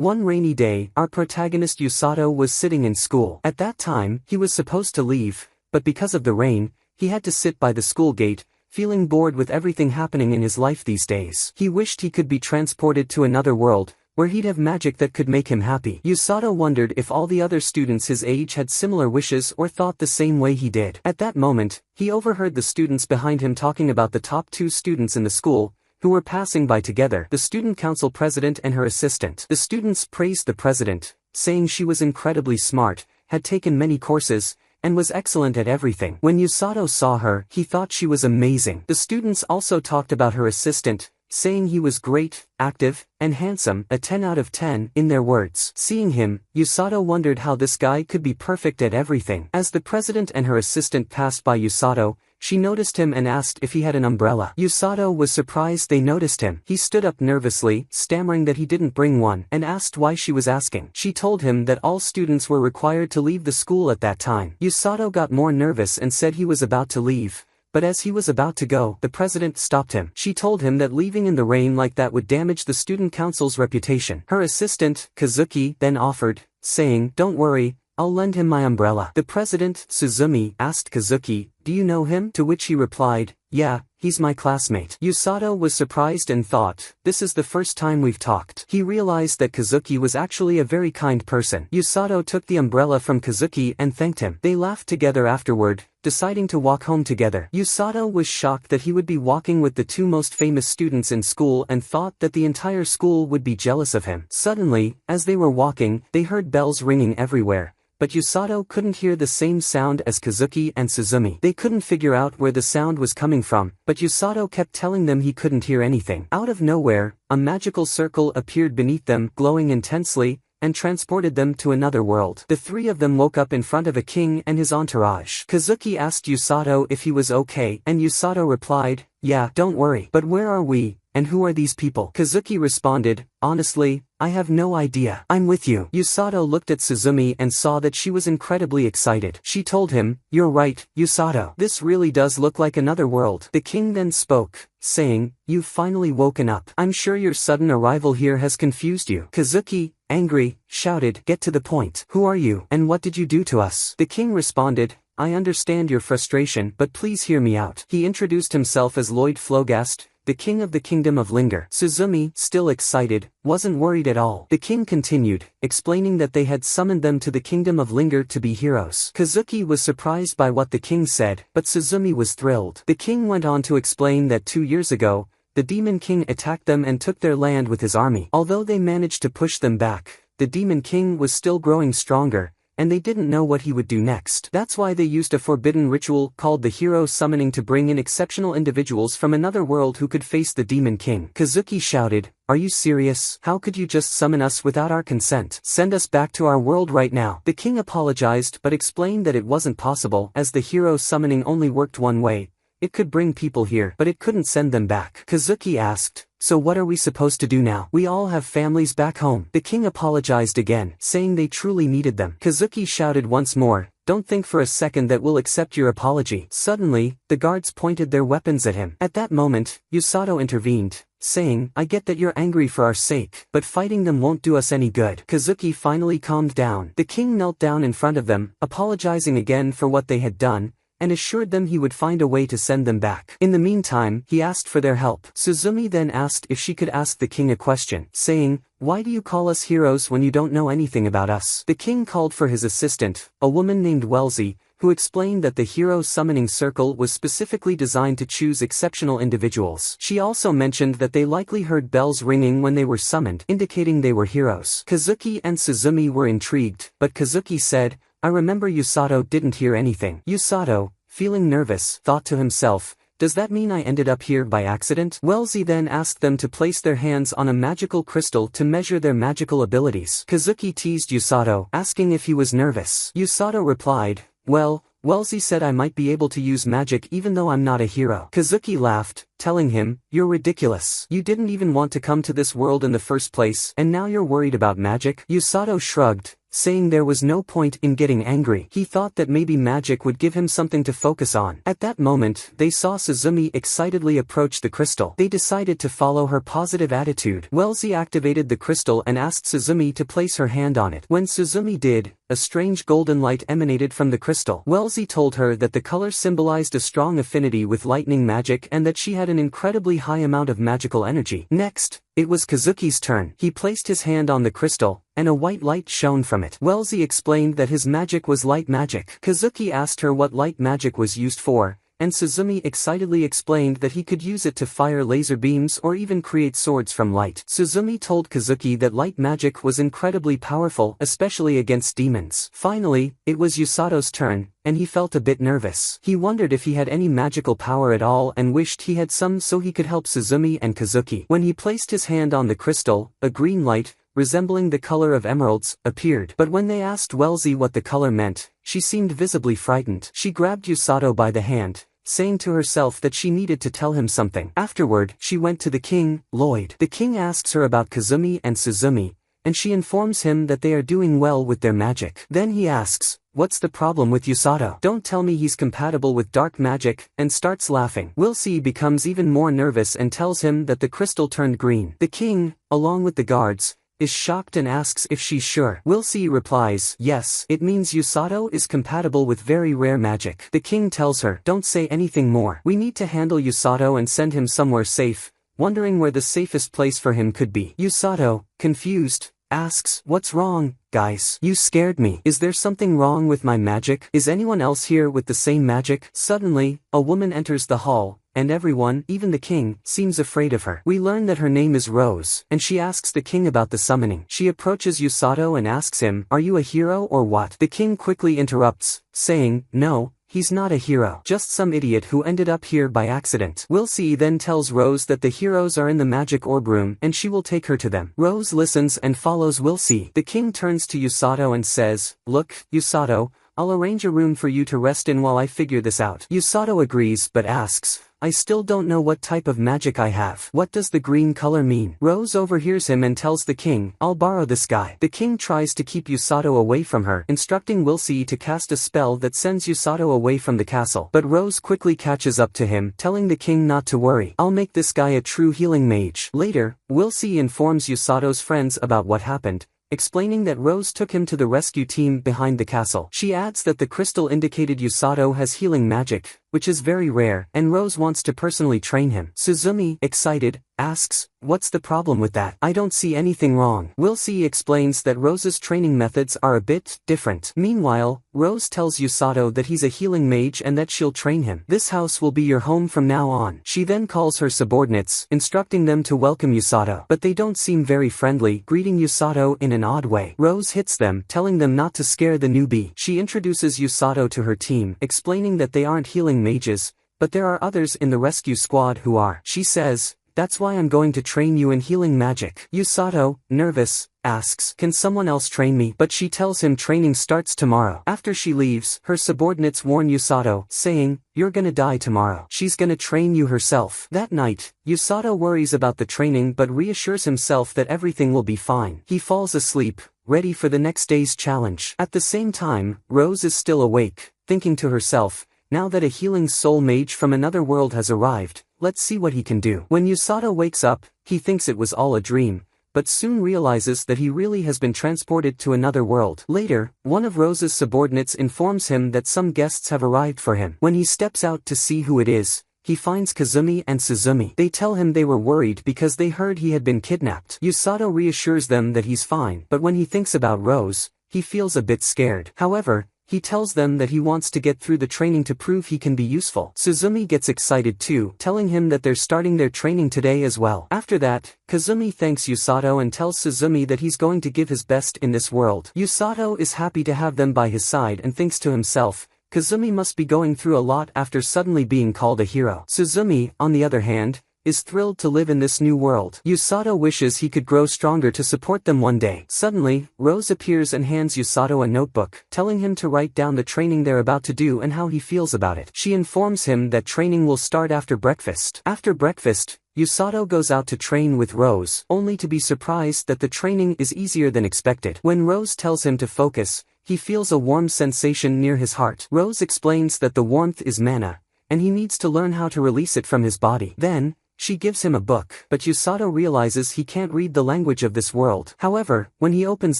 One rainy day, our protagonist Usato was sitting in school. At that time, he was supposed to leave, but because of the rain, he had to sit by the school gate, feeling bored with everything happening in his life these days. He wished he could be transported to another world, where he'd have magic that could make him happy. Usato wondered if all the other students his age had similar wishes or thought the same way he did. At that moment, he overheard the students behind him talking about the top 2 students in the school, who were passing by together, the student council president and her assistant. The students praised the president, saying she was incredibly smart, had taken many courses, and was excellent at everything. When Usato saw her, he thought she was amazing. The students also talked about her assistant, saying he was great, active, and handsome, a 10 out of 10, in their words. Seeing him, Usato wondered how this guy could be perfect at everything. As the president and her assistant passed by Usato, she noticed him and asked if he had an umbrella. Usato was surprised they noticed him. He stood up nervously, stammering that he didn't bring one, and asked why she was asking. She told him that all students were required to leave the school at that time. Usato got more nervous and said he was about to leave. But as he was about to go, the president stopped him. She told him that leaving in the rain like that would damage the student council's reputation. Her assistant, Kazuki, then offered, saying, "Don't worry, I'll lend him my umbrella." The president, Suzumi, asked Kazuki, "Do you know him?" To which he replied, "Yeah, he's my classmate." Usato was surprised and thought, "This is the first time we've talked." He realized that Kazuki was actually a very kind person. Usato took the umbrella from Kazuki and thanked him. They laughed together afterward, deciding to walk home together. Usato was shocked that he would be walking with the 2 most famous students in school and thought that the entire school would be jealous of him. Suddenly, as they were walking, they heard bells ringing everywhere. But Usato couldn't hear the same sound as Kazuki and Suzumi. They couldn't figure out where the sound was coming from, but Usato kept telling them he couldn't hear anything. Out of nowhere, a magical circle appeared beneath them, glowing intensely, and transported them to another world. The 3 of them woke up in front of a king and his entourage. Kazuki asked Usato if he was okay, and Usato replied, "Yeah, don't worry. But where are we, and who are these people?" Kazuki responded, "Honestly, I have no idea. I'm with you." Usato looked at Suzumi and saw that she was incredibly excited. She told him, "You're right, Usato. This really does look like another world." The king then spoke, saying, "You've finally woken up. I'm sure your sudden arrival here has confused you." Kazuki, angry, shouted, "Get to the point. Who are you, and what did you do to us?" The king responded, "I understand your frustration, but please hear me out." He introduced himself as Lloyd Flogast, the king of the kingdom of Linger. Suzumi, still excited, wasn't worried at all. The king continued, explaining that they had summoned them to the kingdom of Linger to be heroes. Kazuki was surprised by what the king said, but Suzumi was thrilled. The king went on to explain that 2 years ago, the demon king attacked them and took their land with his army. Although they managed to push them back, the demon king was still growing stronger, and they didn't know what he would do next. That's why they used a forbidden ritual called the hero summoning to bring in exceptional individuals from another world who could face the demon king. Kazuki shouted, "Are you serious? How could you just summon us without our consent? Send us back to our world right now." The king apologized but explained that it wasn't possible, as the hero summoning only worked one way. It could bring people here, but it couldn't send them back. Kazuki asked, "So what are we supposed to do now? We all have families back home." The king apologized again, saying they truly needed them. Kazuki shouted once more, "Don't think for a second that we'll accept your apology." Suddenly, the guards pointed their weapons at him. At that moment, Usato intervened, saying, "I get that you're angry for our sake, but fighting them won't do us any good." Kazuki finally calmed down. The king knelt down in front of them, apologizing again for what they had done, and assured them he would find a way to send them back. In the meantime, he asked for their help. Suzumi then asked if she could ask the king a question, saying, "Why do you call us heroes when you don't know anything about us?" The king called for his assistant, a woman named Wellesley, who explained that the hero summoning circle was specifically designed to choose exceptional individuals. She also mentioned that they likely heard bells ringing when they were summoned, indicating they were heroes. Kazuki and Suzumi were intrigued, but Kazuki said, "I remember Usato didn't hear anything." Usato, feeling nervous, thought to himself, "Does that mean I ended up here by accident?" Wellesley then asked them to place their hands on a magical crystal to measure their magical abilities. Kazuki teased Usato, asking if he was nervous. Usato replied, "Well, Wellesley said I might be able to use magic even though I'm not a hero." Kazuki laughed, telling him, "You're ridiculous. You didn't even want to come to this world in the first place, and now you're worried about magic?" Usato shrugged, saying there was no point in getting angry. He thought that maybe magic would give him something to focus on. At that moment, they saw Suzumi excitedly approach the crystal. They decided to follow her positive attitude. Wellesley activated the crystal and asked Suzumi to place her hand on it. When Suzumi did, a strange golden light emanated from the crystal. Wellesley told her that the color symbolized a strong affinity with lightning magic and that she had an incredibly high amount of magical energy. Next, it was Kazuki's turn. He placed his hand on the crystal, and a white light shone from it. Wellesley explained that his magic was light magic. Kazuki asked her what light magic was used for, and Suzumi excitedly explained that he could use it to fire laser beams or even create swords from light. Suzumi told Kazuki that light magic was incredibly powerful, especially against demons. Finally, it was Usato's turn, and he felt a bit nervous. He wondered if he had any magical power at all and wished he had some so he could help Suzumi and Kazuki. When he placed his hand on the crystal, a green light, resembling the color of emeralds, appeared. But when they asked Wellesley what the color meant, she seemed visibly frightened. She grabbed Usato by the hand, saying to herself that she needed to tell him something. Afterward, she went to the king, Lloyd. The king asks her about Kazumi and Suzumi, and she informs him that they are doing well with their magic. Then he asks, "What's the problem with Usato? Don't tell me he's compatible with dark magic," and starts laughing. Wellesley becomes even more nervous and tells him that the crystal turned green. The king, along with the guards, is shocked and asks if she's sure. Wellesley replies, "Yes, it means Usato is compatible with very rare magic." The king tells her, "Don't say anything more. We need to handle Usato and send him somewhere safe," wondering where the safest place for him could be. Usato, confused, asks, "What's wrong, guys? You scared me. Is there something wrong with my magic? Is anyone else here with the same magic?" Suddenly, a woman enters the hall, and everyone, even the king, seems afraid of her. We learn that her name is Rose, and she asks the king about the summoning. She approaches Usato and asks him, "Are you a hero or what?" The king quickly interrupts, saying, "No, he's not a hero. Just some idiot who ended up here by accident." Wellesley then tells Rose that the heroes are in the magic orb room and she will take her to them. Rose listens and follows Wellesley. The king turns to Usato and says, "Look, Usato, I'll arrange a room for you to rest in while I figure this out." Usato agrees but asks, "I still don't know what type of magic I have. What does the green color mean?" Rose overhears him and tells the king, "I'll borrow this guy." The king tries to keep Usato away from her, instructing Wellesley to cast a spell that sends Usato away from the castle. But Rose quickly catches up to him, telling the king not to worry. "I'll make this guy a true healing mage." Later, Wellesley informs Usato's friends about what happened, explaining that Rose took him to the rescue team behind the castle. She adds that the crystal indicated Usato has healing magic, which is very rare, and Rose wants to personally train him. Suzumi, excited, asks, "What's the problem with that? I don't see anything wrong." Wellesley explains that Rose's training methods are a bit different. Meanwhile, Rose tells Usato that he's a healing mage and that she'll train him. "This house will be your home from now on." She then calls her subordinates, instructing them to welcome Usato. But they don't seem very friendly, greeting Usato in an odd way. Rose hits them, telling them not to scare the newbie. She introduces Usato to her team, explaining that they aren't healing mages, but there are others in the rescue squad who are. She says, "That's why I'm going to train you in healing magic." Usato, nervous, asks, "Can someone else train me?" But she tells him training starts tomorrow. After she leaves, her subordinates warn Usato, saying, "You're gonna die tomorrow. She's gonna train you herself." That night, Usato worries about the training but reassures himself that everything will be fine. He falls asleep, ready for the next day's challenge. At the same time, Rose is still awake, thinking to herself, "Now that a healing soul mage from another world has arrived, let's see what he can do." When Usato wakes up, he thinks it was all a dream, but soon realizes that he really has been transported to another world. Later, one of Rose's subordinates informs him that some guests have arrived for him. When he steps out to see who it is, he finds Kazumi and Suzumi. They tell him they were worried because they heard he had been kidnapped. Usato reassures them that he's fine, but when he thinks about Rose, he feels a bit scared. However, he tells them that he wants to get through the training to prove he can be useful. Suzumi gets excited too, telling him that they're starting their training today as well. After that, Kazumi thanks Usato and tells Suzumi that he's going to give his best in this world. Usato is happy to have them by his side and thinks to himself, Kazumi must be going through a lot after suddenly being called a hero. Suzumi, on the other hand, is thrilled to live in this new world. Usato wishes he could grow stronger to support them one day. Suddenly, Rose appears and hands Usato a notebook, telling him to write down the training they're about to do and how he feels about it. She informs him that training will start after breakfast. After breakfast, Usato goes out to train with Rose, only to be surprised that the training is easier than expected. When Rose tells him to focus, he feels a warm sensation near his heart. Rose explains that the warmth is mana, and he needs to learn how to release it from his body. Then, she gives him a book, but Usato realizes he can't read the language of this world. However, when he opens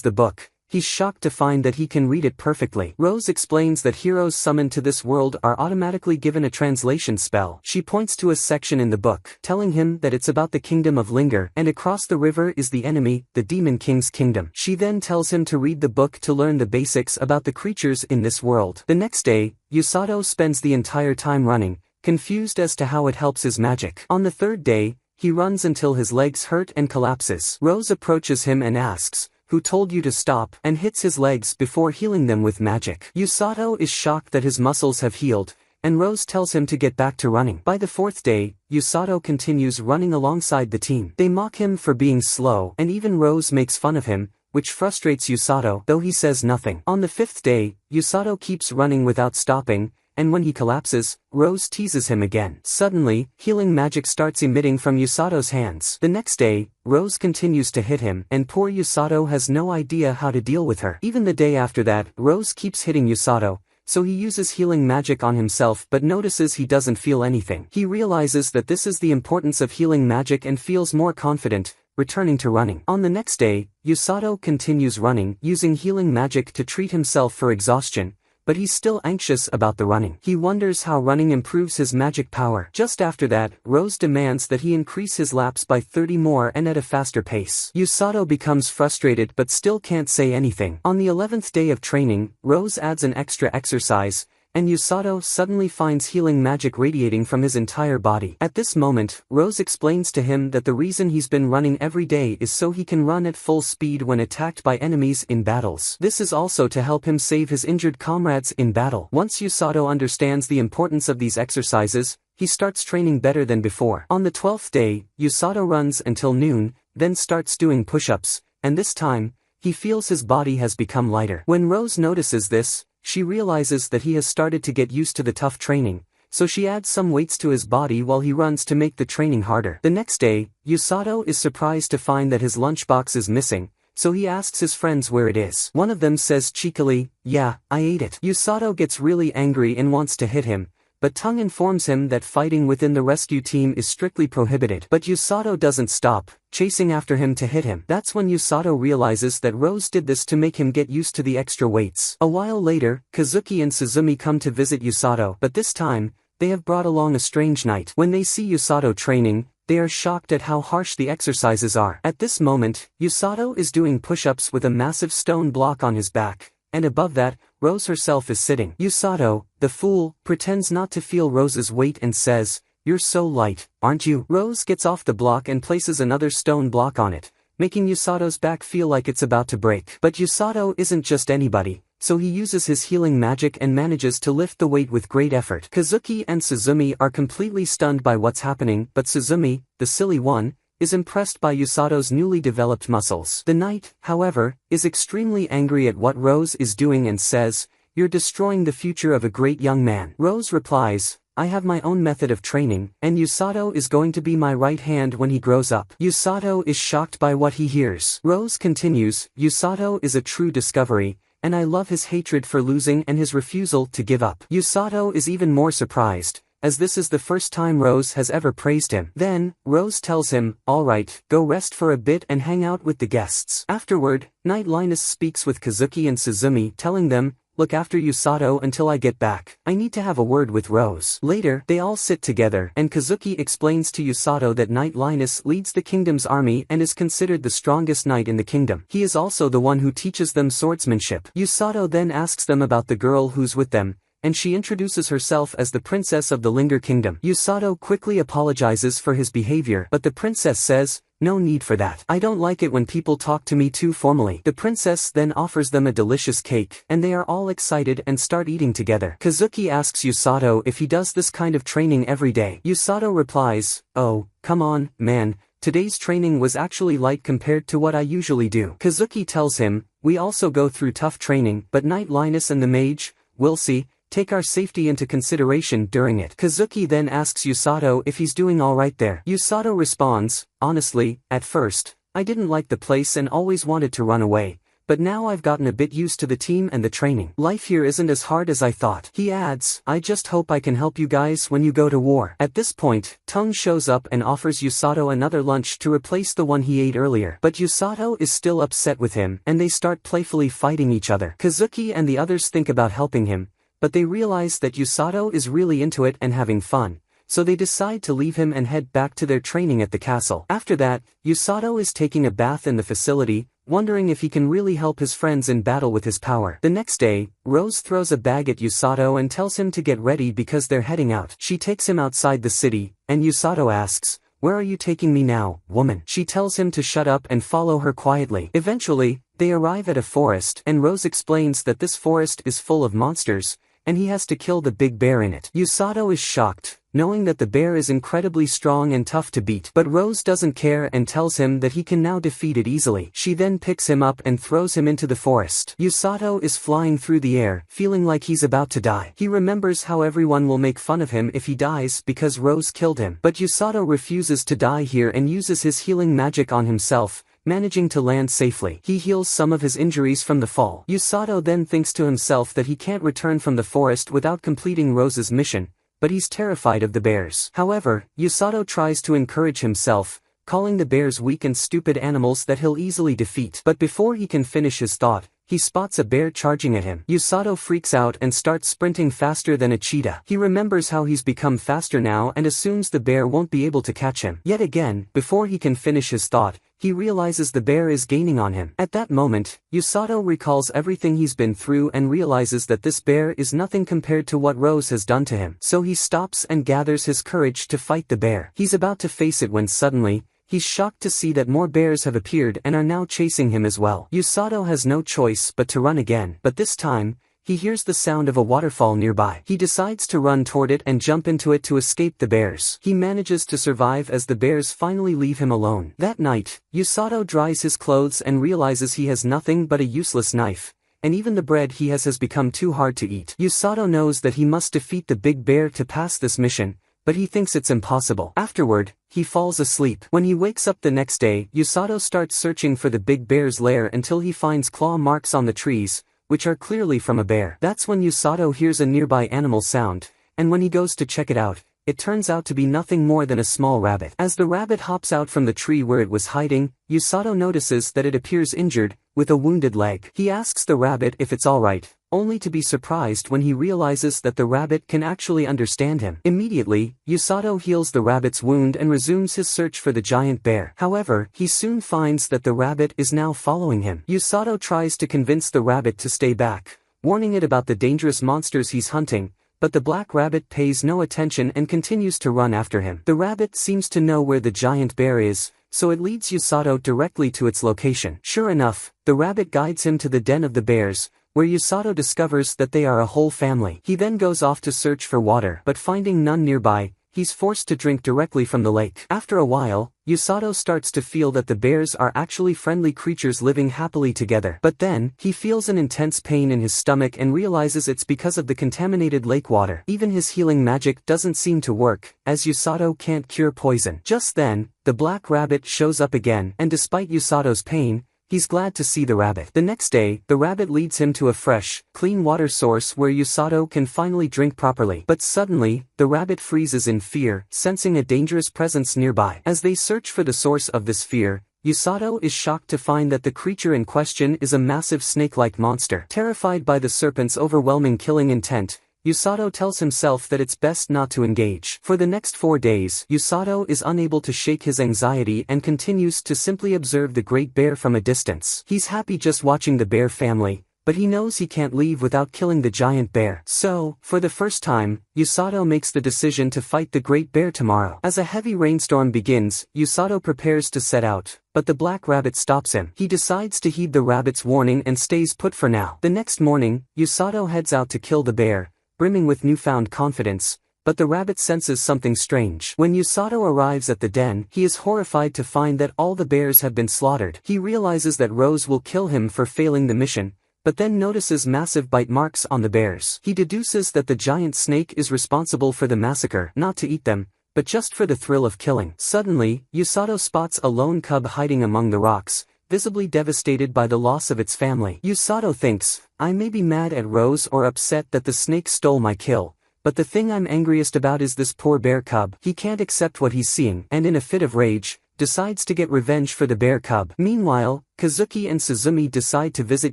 the book, he's shocked to find that he can read it perfectly. Rose explains that heroes summoned to this world are automatically given a translation spell. She points to a section in the book, telling him that it's about the kingdom of Linger, and across the river is the enemy, the Demon King's kingdom. She then tells him to read the book to learn the basics about the creatures in this world. The next day, Usato spends the entire time running, confused as to how it helps his magic. On the third day, he runs until his legs hurt and collapses. Rose approaches him and asks, "Who told you to stop?" and hits his legs before healing them with magic. Usato is shocked that his muscles have healed, and Rose tells him to get back to running. By the fourth day, Usato continues running alongside the team. They mock him for being slow, and even Rose makes fun of him, which frustrates Usato, though he says nothing. On the fifth day, Usato keeps running without stopping, and when he collapses, Rose teases him again. Suddenly, healing magic starts emitting from Usato's hands. The next day, Rose continues to hit him, and poor Usato has no idea how to deal with her. Even the day after that, Rose keeps hitting Usato, so he uses healing magic on himself but notices he doesn't feel anything. He realizes that this is the importance of healing magic and feels more confident, returning to running. On the next day, Usato continues running, using healing magic to treat himself for exhaustion, but he's still anxious about the running. He wonders how running improves his magic power. Just after that, Rose demands that he increase his laps by 30 more and at a faster pace. Usato becomes frustrated but still can't say anything. On the 11th day of training, Rose adds an extra exercise, and Usato suddenly finds healing magic radiating from his entire body. At this moment, Rose explains to him that the reason he's been running every day is so he can run at full speed when attacked by enemies in battles. This is also to help him save his injured comrades in battle. Once Usato understands the importance of these exercises, he starts training better than before. On the 12th day, Usato runs until noon, then starts doing push-ups, and this time, he feels his body has become lighter. When Rose notices this, she realizes that he has started to get used to the tough training, so she adds some weights to his body while he runs to make the training harder. The next day, Usato is surprised to find that his lunchbox is missing, so he asks his friends where it is. One of them says cheekily, "Yeah, I ate it." Usato gets really angry and wants to hit him, but Tongue informs him that fighting within the rescue team is strictly prohibited. But Usato doesn't stop, chasing after him to hit him. That's when Usato realizes that Rose did this to make him get used to the extra weights. A while later, Kazuki and Suzumi come to visit Usato, but this time, they have brought along a strange knight. When they see Usato training, they are shocked at how harsh the exercises are. At this moment, Usato is doing push-ups with a massive stone block on his back, and above that, Rose herself is sitting. Usato, the fool, pretends not to feel Rose's weight and says, "You're so light, aren't you?" Rose gets off the block and places another stone block on it, making Usato's back feel like it's about to break. But Usato isn't just anybody, so he uses his healing magic and manages to lift the weight with great effort. Kazuki and Suzumi are completely stunned by what's happening, but Suzumi, the silly one, is impressed by Usato's newly developed muscles. The knight, however, is extremely angry at what Rose is doing and says, "You're destroying the future of a great young man." Rose replies, "I have my own method of training, and Usato is going to be my right hand when he grows up." Usato is shocked by what he hears. Rose continues, "Usato is a true discovery, and I love his hatred for losing and his refusal to give up." Usato is even more surprised, as this is the first time Rose has ever praised him. Then, Rose tells him, "All right, go rest for a bit and hang out with the guests." Afterward, Knight Linus speaks with Kazuki and Suzumi, telling them, "Look after Usato until I get back. I need to have a word with Rose." Later, they all sit together, and Kazuki explains to Usato that Knight Linus leads the kingdom's army and is considered the strongest knight in the kingdom. He is also the one who teaches them swordsmanship. Usato then asks them about the girl who's with them, and she introduces herself as the princess of the Linger Kingdom. Usato quickly apologizes for his behavior, but the princess says, "No need for that. I don't like it when people talk to me too formally." The princess then offers them a delicious cake, and they are all excited and start eating together. Kazuki asks Usato if he does this kind of training every day. Usato replies, "Oh, come on, man, today's training was actually light compared to what I usually do." Kazuki tells him, "We also go through tough training, but Knight Linus and the mage, we'll see, take our safety into consideration during it. Kazuki then asks Usato if he's doing alright there. Usato responds, honestly, at first, I didn't like the place and always wanted to run away, but now I've gotten a bit used to the team and the training. Life here isn't as hard as I thought. He adds, I just hope I can help you guys when you go to war. At this point, Tung shows up and offers Usato another lunch to replace the one he ate earlier. But Usato is still upset with him, and they start playfully fighting each other. Kazuki and the others think about helping him, but they realize that Usato is really into it and having fun, so they decide to leave him and head back to their training at the castle. After that, Usato is taking a bath in the facility, wondering if he can really help his friends in battle with his power. The next day, Rose throws a bag at Usato and tells him to get ready because they're heading out. She takes him outside the city, and Usato asks, where are you taking me now, woman? She tells him to shut up and follow her quietly. Eventually, they arrive at a forest, and Rose explains that this forest is full of monsters, and he has to kill the big bear in it. Usato is shocked, knowing that the bear is incredibly strong and tough to beat. But Rose doesn't care and tells him that he can now defeat it easily. She then picks him up and throws him into the forest. Usato is flying through the air, feeling like he's about to die. He remembers how everyone will make fun of him if he dies because Rose killed him. But Usato refuses to die here and uses his healing magic on himself, managing to land safely. He heals some of his injuries from the fall. Usato then thinks to himself that he can't return from the forest without completing Rose's mission, but he's terrified of the bears. However, Usato tries to encourage himself, calling the bears weak and stupid animals that he'll easily defeat. But before he can finish his thought, he spots a bear charging at him. Usato freaks out and starts sprinting faster than a cheetah. He remembers how he's become faster now and assumes the bear won't be able to catch him. Yet again, before he can finish his thought, he realizes the bear is gaining on him. At that moment, Usato recalls everything he's been through and realizes that this bear is nothing compared to what Rose has done to him. So he stops and gathers his courage to fight the bear. He's about to face it when suddenly, he's shocked to see that more bears have appeared and are now chasing him as well. Usato has no choice but to run again, but this time, he hears the sound of a waterfall nearby. He decides to run toward it and jump into it to escape the bears. He manages to survive as the bears finally leave him alone. That night, Usato dries his clothes and realizes he has nothing but a useless knife, and even the bread he has become too hard to eat. Usato knows that he must defeat the big bear to pass this mission, but he thinks it's impossible. Afterward, he falls asleep. When he wakes up the next day, Usato starts searching for the big bear's lair until he finds claw marks on the trees, which are clearly from a bear. That's when Usato hears a nearby animal sound, and when he goes to check it out, it turns out to be nothing more than a small rabbit. As the rabbit hops out from the tree where it was hiding, Usato notices that it appears injured, with a wounded leg. He asks the rabbit if it's alright, only to be surprised when he realizes that the rabbit can actually understand him. Immediately, Usato heals the rabbit's wound and resumes his search for the giant bear. However, he soon finds that the rabbit is now following him. Usato tries to convince the rabbit to stay back, warning it about the dangerous monsters he's hunting, but the black rabbit pays no attention and continues to run after him. The rabbit seems to know where the giant bear is, so it leads Usato directly to its location. Sure enough, the rabbit guides him to the den of the bears, where Usato discovers that they are a whole family. He then goes off to search for water, but finding none nearby, he's forced to drink directly from the lake. After a while, Usato starts to feel that the bears are actually friendly creatures living happily together. But then, he feels an intense pain in his stomach and realizes it's because of the contaminated lake water. Even his healing magic doesn't seem to work, as Usato can't cure poison. Just then, the black rabbit shows up again, and despite Usato's pain, he's glad to see the rabbit. The next day, the rabbit leads him to a fresh, clean water source where Usato can finally drink properly. But suddenly, the rabbit freezes in fear, sensing a dangerous presence nearby. As they search for the source of this fear, Usato is shocked to find that the creature in question is a massive snake-like monster. Terrified by the serpent's overwhelming killing intent, Usato tells himself that it's best not to engage. For the next 4 days, Usato is unable to shake his anxiety and continues to simply observe the great bear from a distance. He's happy just watching the bear family, but he knows he can't leave without killing the giant bear. So, for the first time, Usato makes the decision to fight the great bear tomorrow. As a heavy rainstorm begins, Usato prepares to set out, but the black rabbit stops him. He decides to heed the rabbit's warning and stays put for now. The next morning, Usato heads out to kill the bear, brimming with newfound confidence, but the rabbit senses something strange. When Usato arrives at the den, he is horrified to find that all the bears have been slaughtered. He realizes that Rose will kill him for failing the mission, but then notices massive bite marks on the bears. He deduces that the giant snake is responsible for the massacre, not to eat them, but just for the thrill of killing. Suddenly, Usato spots a lone cub hiding among the rocks, visibly devastated by the loss of its family. Usato thinks, I may be mad at Rose or upset that the snake stole my kill, but the thing I'm angriest about is this poor bear cub. He can't accept what he's seeing, and in a fit of rage, decides to get revenge for the bear cub. Meanwhile, Kazuki and Suzumi decide to visit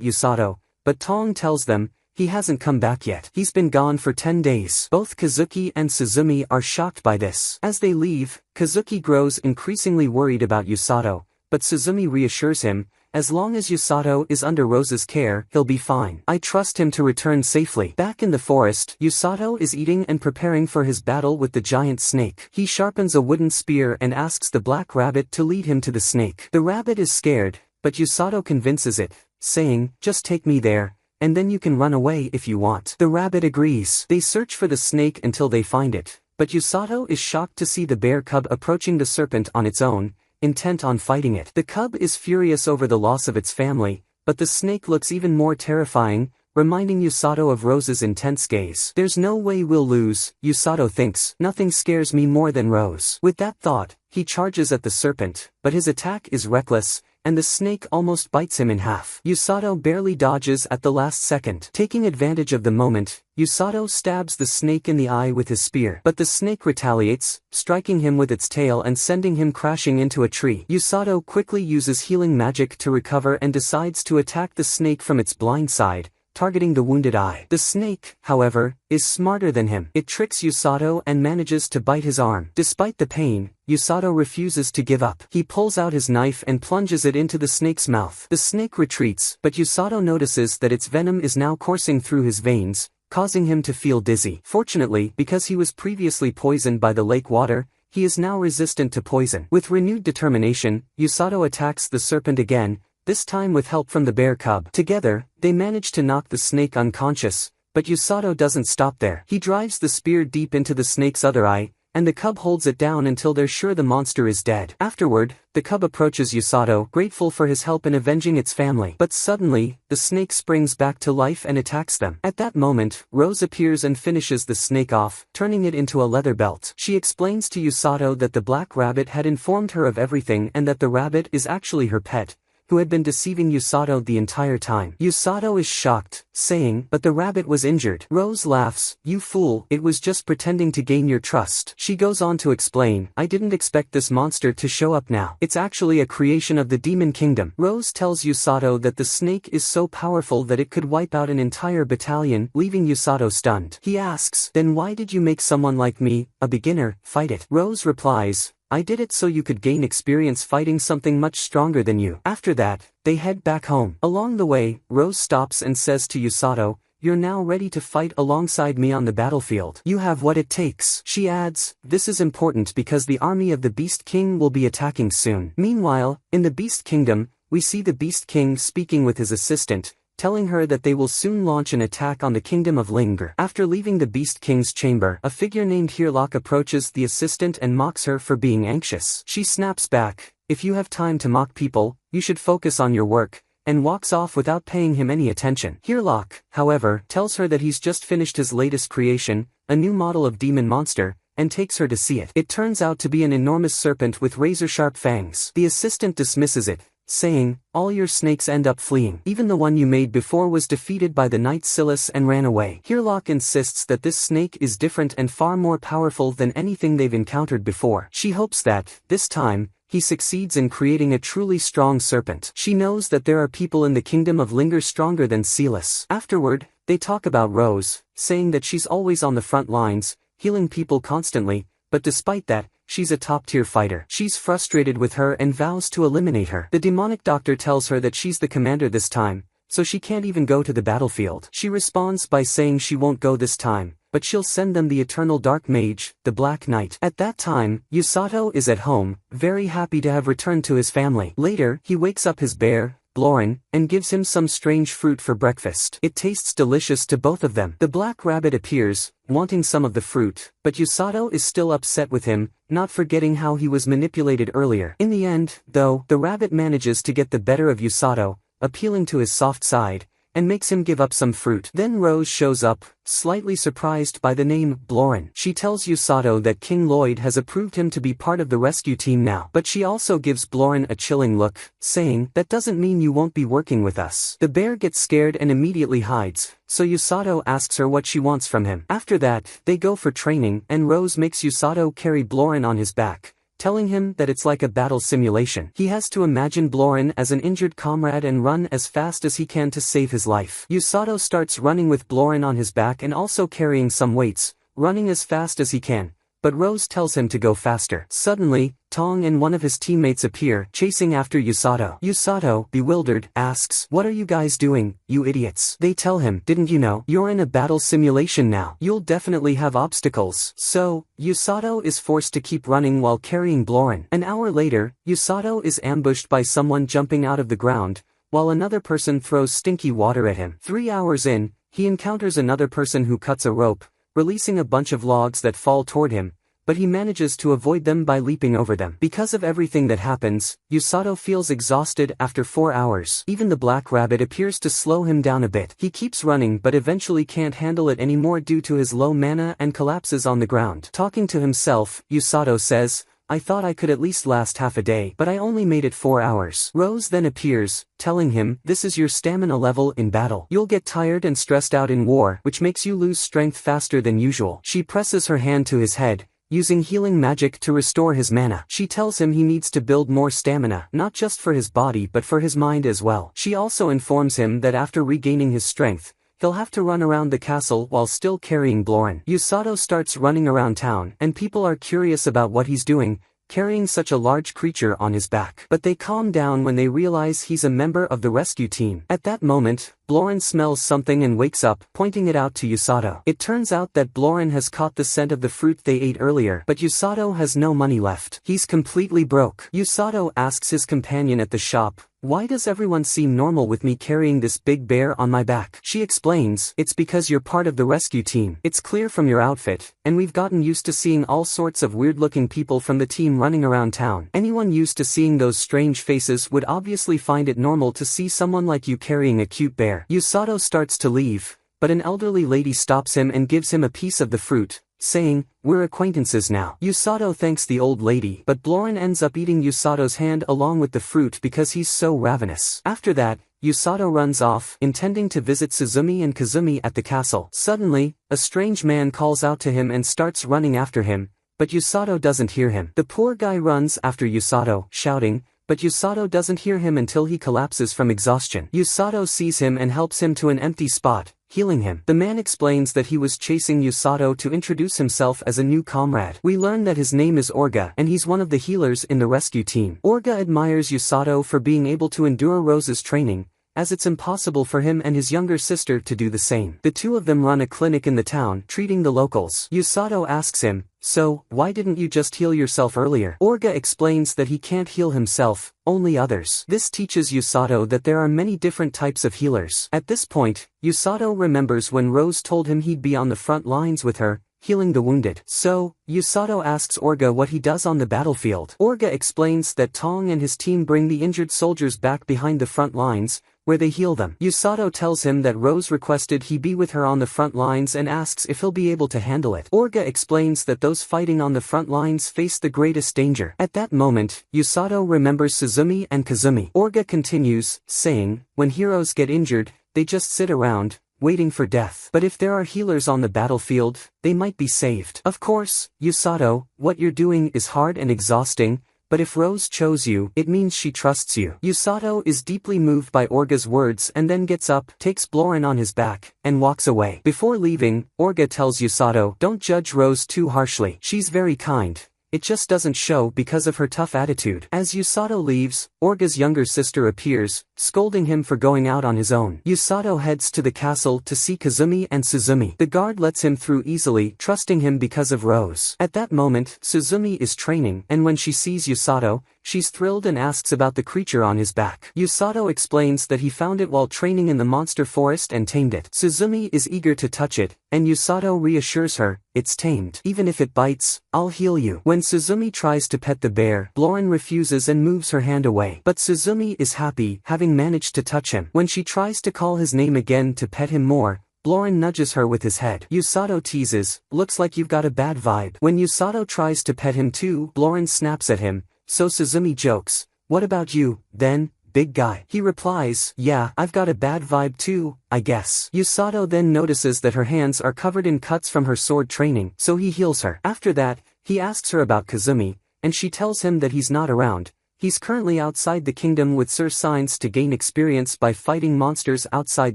Usato, but Tong tells them, he hasn't come back yet. He's been gone for 10 days. Both Kazuki and Suzumi are shocked by this. As they leave, Kazuki grows increasingly worried about Usato, but Suzumi reassures him, as long as Usato is under Rose's care, he'll be fine. I trust him to return safely. Back in the forest, Usato is eating and preparing for his battle with the giant snake. He sharpens a wooden spear and asks the black rabbit to lead him to the snake. The rabbit is scared, but Usato convinces it, saying, just take me there, and then you can run away if you want. The rabbit agrees. They search for the snake until they find it, but Usato is shocked to see the bear cub approaching the serpent on its own, intent on fighting it. The cub is furious over the loss of its family, but the snake looks even more terrifying, reminding Usato of Rose's intense gaze. There's no way we'll lose, Usato thinks. Nothing scares me more than Rose. With that thought, he charges at the serpent, but his attack is reckless, and the snake almost bites him in half. Usato barely dodges at the last second. Taking advantage of the moment, Usato stabs the snake in the eye with his spear. But the snake retaliates, striking him with its tail and sending him crashing into a tree. Usato quickly uses healing magic to recover and decides to attack the snake from its blind side, targeting the wounded eye. The snake, however, is smarter than him. It tricks Usato and manages to bite his arm. Despite the pain, Usato refuses to give up. He pulls out his knife and plunges it into the snake's mouth. The snake retreats, but Usato notices that its venom is now coursing through his veins, causing him to feel dizzy. Fortunately, because he was previously poisoned by the lake water, he is now resistant to poison. With renewed determination, Usato attacks the serpent again, this time with help from the bear cub. Together, they manage to knock the snake unconscious, but Usato doesn't stop there. He drives the spear deep into the snake's other eye, and the cub holds it down until they're sure the monster is dead. Afterward, the cub approaches Usato, grateful for his help in avenging its family. But suddenly, the snake springs back to life and attacks them. At that moment, Rose appears and finishes the snake off, turning it into a leather belt. She explains to Usato that the black rabbit had informed her of everything and that the rabbit is actually her pet, who had been deceiving Usato the entire time. Usato is shocked, saying, but the rabbit was injured. Rose laughs, you fool, it was just pretending to gain your trust. She goes on to explain, I didn't expect this monster to show up now. It's actually a creation of the demon kingdom. Rose tells Usato that the snake is so powerful that it could wipe out an entire battalion, leaving Usato stunned. He asks, then why did you make someone like me, a beginner, fight it? Rose replies, I did it so you could gain experience fighting something much stronger than you. After that, they head back home. Along the way, Rose stops and says to Usato, you're now ready to fight alongside me on the battlefield. You have what it takes. She adds, this is important because the army of the Beast King will be attacking soon. Meanwhile, in the Beast Kingdom, we see the Beast King speaking with his assistant, telling her that they will soon launch an attack on the kingdom of Linger. After leaving the Beast King's chamber, a figure named Heerlock approaches the assistant and mocks her for being anxious. She snaps back, if you have time to mock people, you should focus on your work, and walks off without paying him any attention. Heerlock, however, tells her that he's just finished his latest creation, a new model of demon monster, and takes her to see it. It turns out to be an enormous serpent with razor-sharp fangs. The assistant dismisses it, saying, all your snakes end up fleeing. Even the one you made before was defeated by the knight Silas and ran away. Heerlock insists that this snake is different and far more powerful than anything they've encountered before. She hopes that, this time, he succeeds in creating a truly strong serpent. She knows that there are people in the kingdom of Linger stronger than Silas. Afterward, they talk about Rose, saying that she's always on the front lines, healing people constantly, but despite that, she's a top-tier fighter. She's frustrated with her and vows to eliminate her. The demonic doctor tells her that she's the commander this time, so she can't even go to the battlefield. She responds by saying she won't go this time, but she'll send them the eternal dark mage, the Black Knight. At that time, Usato is at home, very happy to have returned to his family. Later, he wakes up his bear, Bloren, and gives him some strange fruit for breakfast. It tastes delicious to both of them. The black rabbit appears, wanting some of the fruit, but Usato is still upset with him, not forgetting how he was manipulated earlier. In the end, though, the rabbit manages to get the better of Usato, appealing to his soft side, and makes him give up some fruit. Then Rose shows up, slightly surprised by the name Bloren. She tells Usato that King Lloyd has approved him to be part of the rescue team now. But she also gives Bloren a chilling look, saying, "That doesn't mean you won't be working with us." The bear gets scared and immediately hides, so Usato asks her what she wants from him. After that, they go for training, and Rose makes Usato carry Bloren on his back, telling him that it's like a battle simulation. He has to imagine Bloren as an injured comrade and run as fast as he can to save his life. Usato starts running with Bloren on his back and also carrying some weights, running as fast as he can, but Rose tells him to go faster. Suddenly, Tong and one of his teammates appear, chasing after Usato. Usato, bewildered, asks, "What are you guys doing, you idiots?" They tell him, "Didn't you know? You're in a battle simulation now. You'll definitely have obstacles." So, Usato is forced to keep running while carrying Bloren. An hour later, Usato is ambushed by someone jumping out of the ground, while another person throws stinky water at him. 3 hours in, he encounters another person who cuts a rope, releasing a bunch of logs that fall toward him, but he manages to avoid them by leaping over them. Because of everything that happens, Usato feels exhausted after 4 hours. Even the black rabbit appears to slow him down a bit. He keeps running but eventually can't handle it anymore due to his low mana and collapses on the ground. Talking to himself, Usato says, "I thought I could at least last half a day, but I only made it 4 hours." Rose then appears, telling him, "This is your stamina level in battle. You'll get tired and stressed out in war, which makes you lose strength faster than usual." She presses her hand to his head, using healing magic to restore his mana. She tells him he needs to build more stamina, not just for his body but for his mind as well. She also informs him that after regaining his strength, he'll have to run around the castle while still carrying Bloren. Usato starts running around town, and people are curious about what he's doing, carrying such a large creature on his back. But they calm down when they realize he's a member of the rescue team. At that moment, Bloren smells something and wakes up, pointing it out to Usato. It turns out that Bloren has caught the scent of the fruit they ate earlier, but Usato has no money left. He's completely broke. Usato asks his companion at the shop, "Why does everyone seem normal with me carrying this big bear on my back?" She explains, "It's because you're part of the rescue team. It's clear from your outfit, and we've gotten used to seeing all sorts of weird-looking people from the team running around town. Anyone used to seeing those strange faces would obviously find it normal to see someone like you carrying a cute bear." Usato starts to leave, but an elderly lady stops him and gives him a piece of the fruit, saying, "We're acquaintances now." Usato thanks the old lady, but Bloren ends up eating Usato's hand along with the fruit because he's so ravenous. After that, Usato runs off, intending to visit Suzumi and Kazumi at the castle. Suddenly, a strange man calls out to him and starts running after him, but Usato doesn't hear him. The poor guy runs after Usato, shouting, but Usato doesn't hear him until he collapses from exhaustion. Usato sees him and helps him to an empty spot, healing him. The man explains that he was chasing Usato to introduce himself as a new comrade. We learn that his name is Orga, and he's one of the healers in the rescue team. Orga admires Usato for being able to endure Rose's training, as it's impossible for him and his younger sister to do the same. The two of them run a clinic in the town, treating the locals. Usato asks him, "So, why didn't you just heal yourself earlier?" Orga explains that he can't heal himself, only others. This teaches Usato that there are many different types of healers. At this point, Usato remembers when Rose told him he'd be on the front lines with her, healing the wounded. So, Usato asks Orga what he does on the battlefield. Orga explains that Tong and his team bring the injured soldiers back behind the front lines, where they heal them. Usato tells him that Rose requested he be with her on the front lines and asks if he'll be able to handle it. Orga explains that those fighting on the front lines face the greatest danger. At that moment, Usato remembers Suzumi and Kazumi. Orga continues, saying, "When heroes get injured, they just sit around, waiting for death. But if there are healers on the battlefield, they might be saved." Of course, Usato, what you're doing is hard and exhausting, but if Rose chose you, it means she trusts you. Usato is deeply moved by Orga's words and then gets up, takes Bloren on his back, and walks away. Before leaving, Orga tells Usato, "Don't judge Rose too harshly. She's very kind. It just doesn't show because of her tough attitude." As Usato leaves, Orga's younger sister appears, scolding him for going out on his own. Usato heads to the castle to see Kazumi and Suzumi. The guard lets him through easily, trusting him because of Rose. At that moment, Suzumi is training, and when she sees Usato, she's thrilled and asks about the creature on his back. Usato explains that he found it while training in the monster forest and tamed it. Suzumi is eager to touch it, and Usato reassures her, "It's tamed. Even if it bites, I'll heal you." When Suzumi tries to pet the bear, Bloren refuses and moves her hand away. way. But Suzumi is happy, having managed to touch him. When she tries to call his name again to pet him more, Bloren nudges her with his head. Usato teases, "Looks like you've got a bad vibe." When Usato tries to pet him too, Bloren snaps at him, so Suzumi jokes, "What about you, then, big guy?" He replies, "Yeah, I've got a bad vibe too, I guess." Usato then notices that her hands are covered in cuts from her sword training, so he heals her. After that, he asks her about Kazumi, and she tells him that he's not around. He's currently outside the kingdom with Sir Signs to gain experience by fighting monsters outside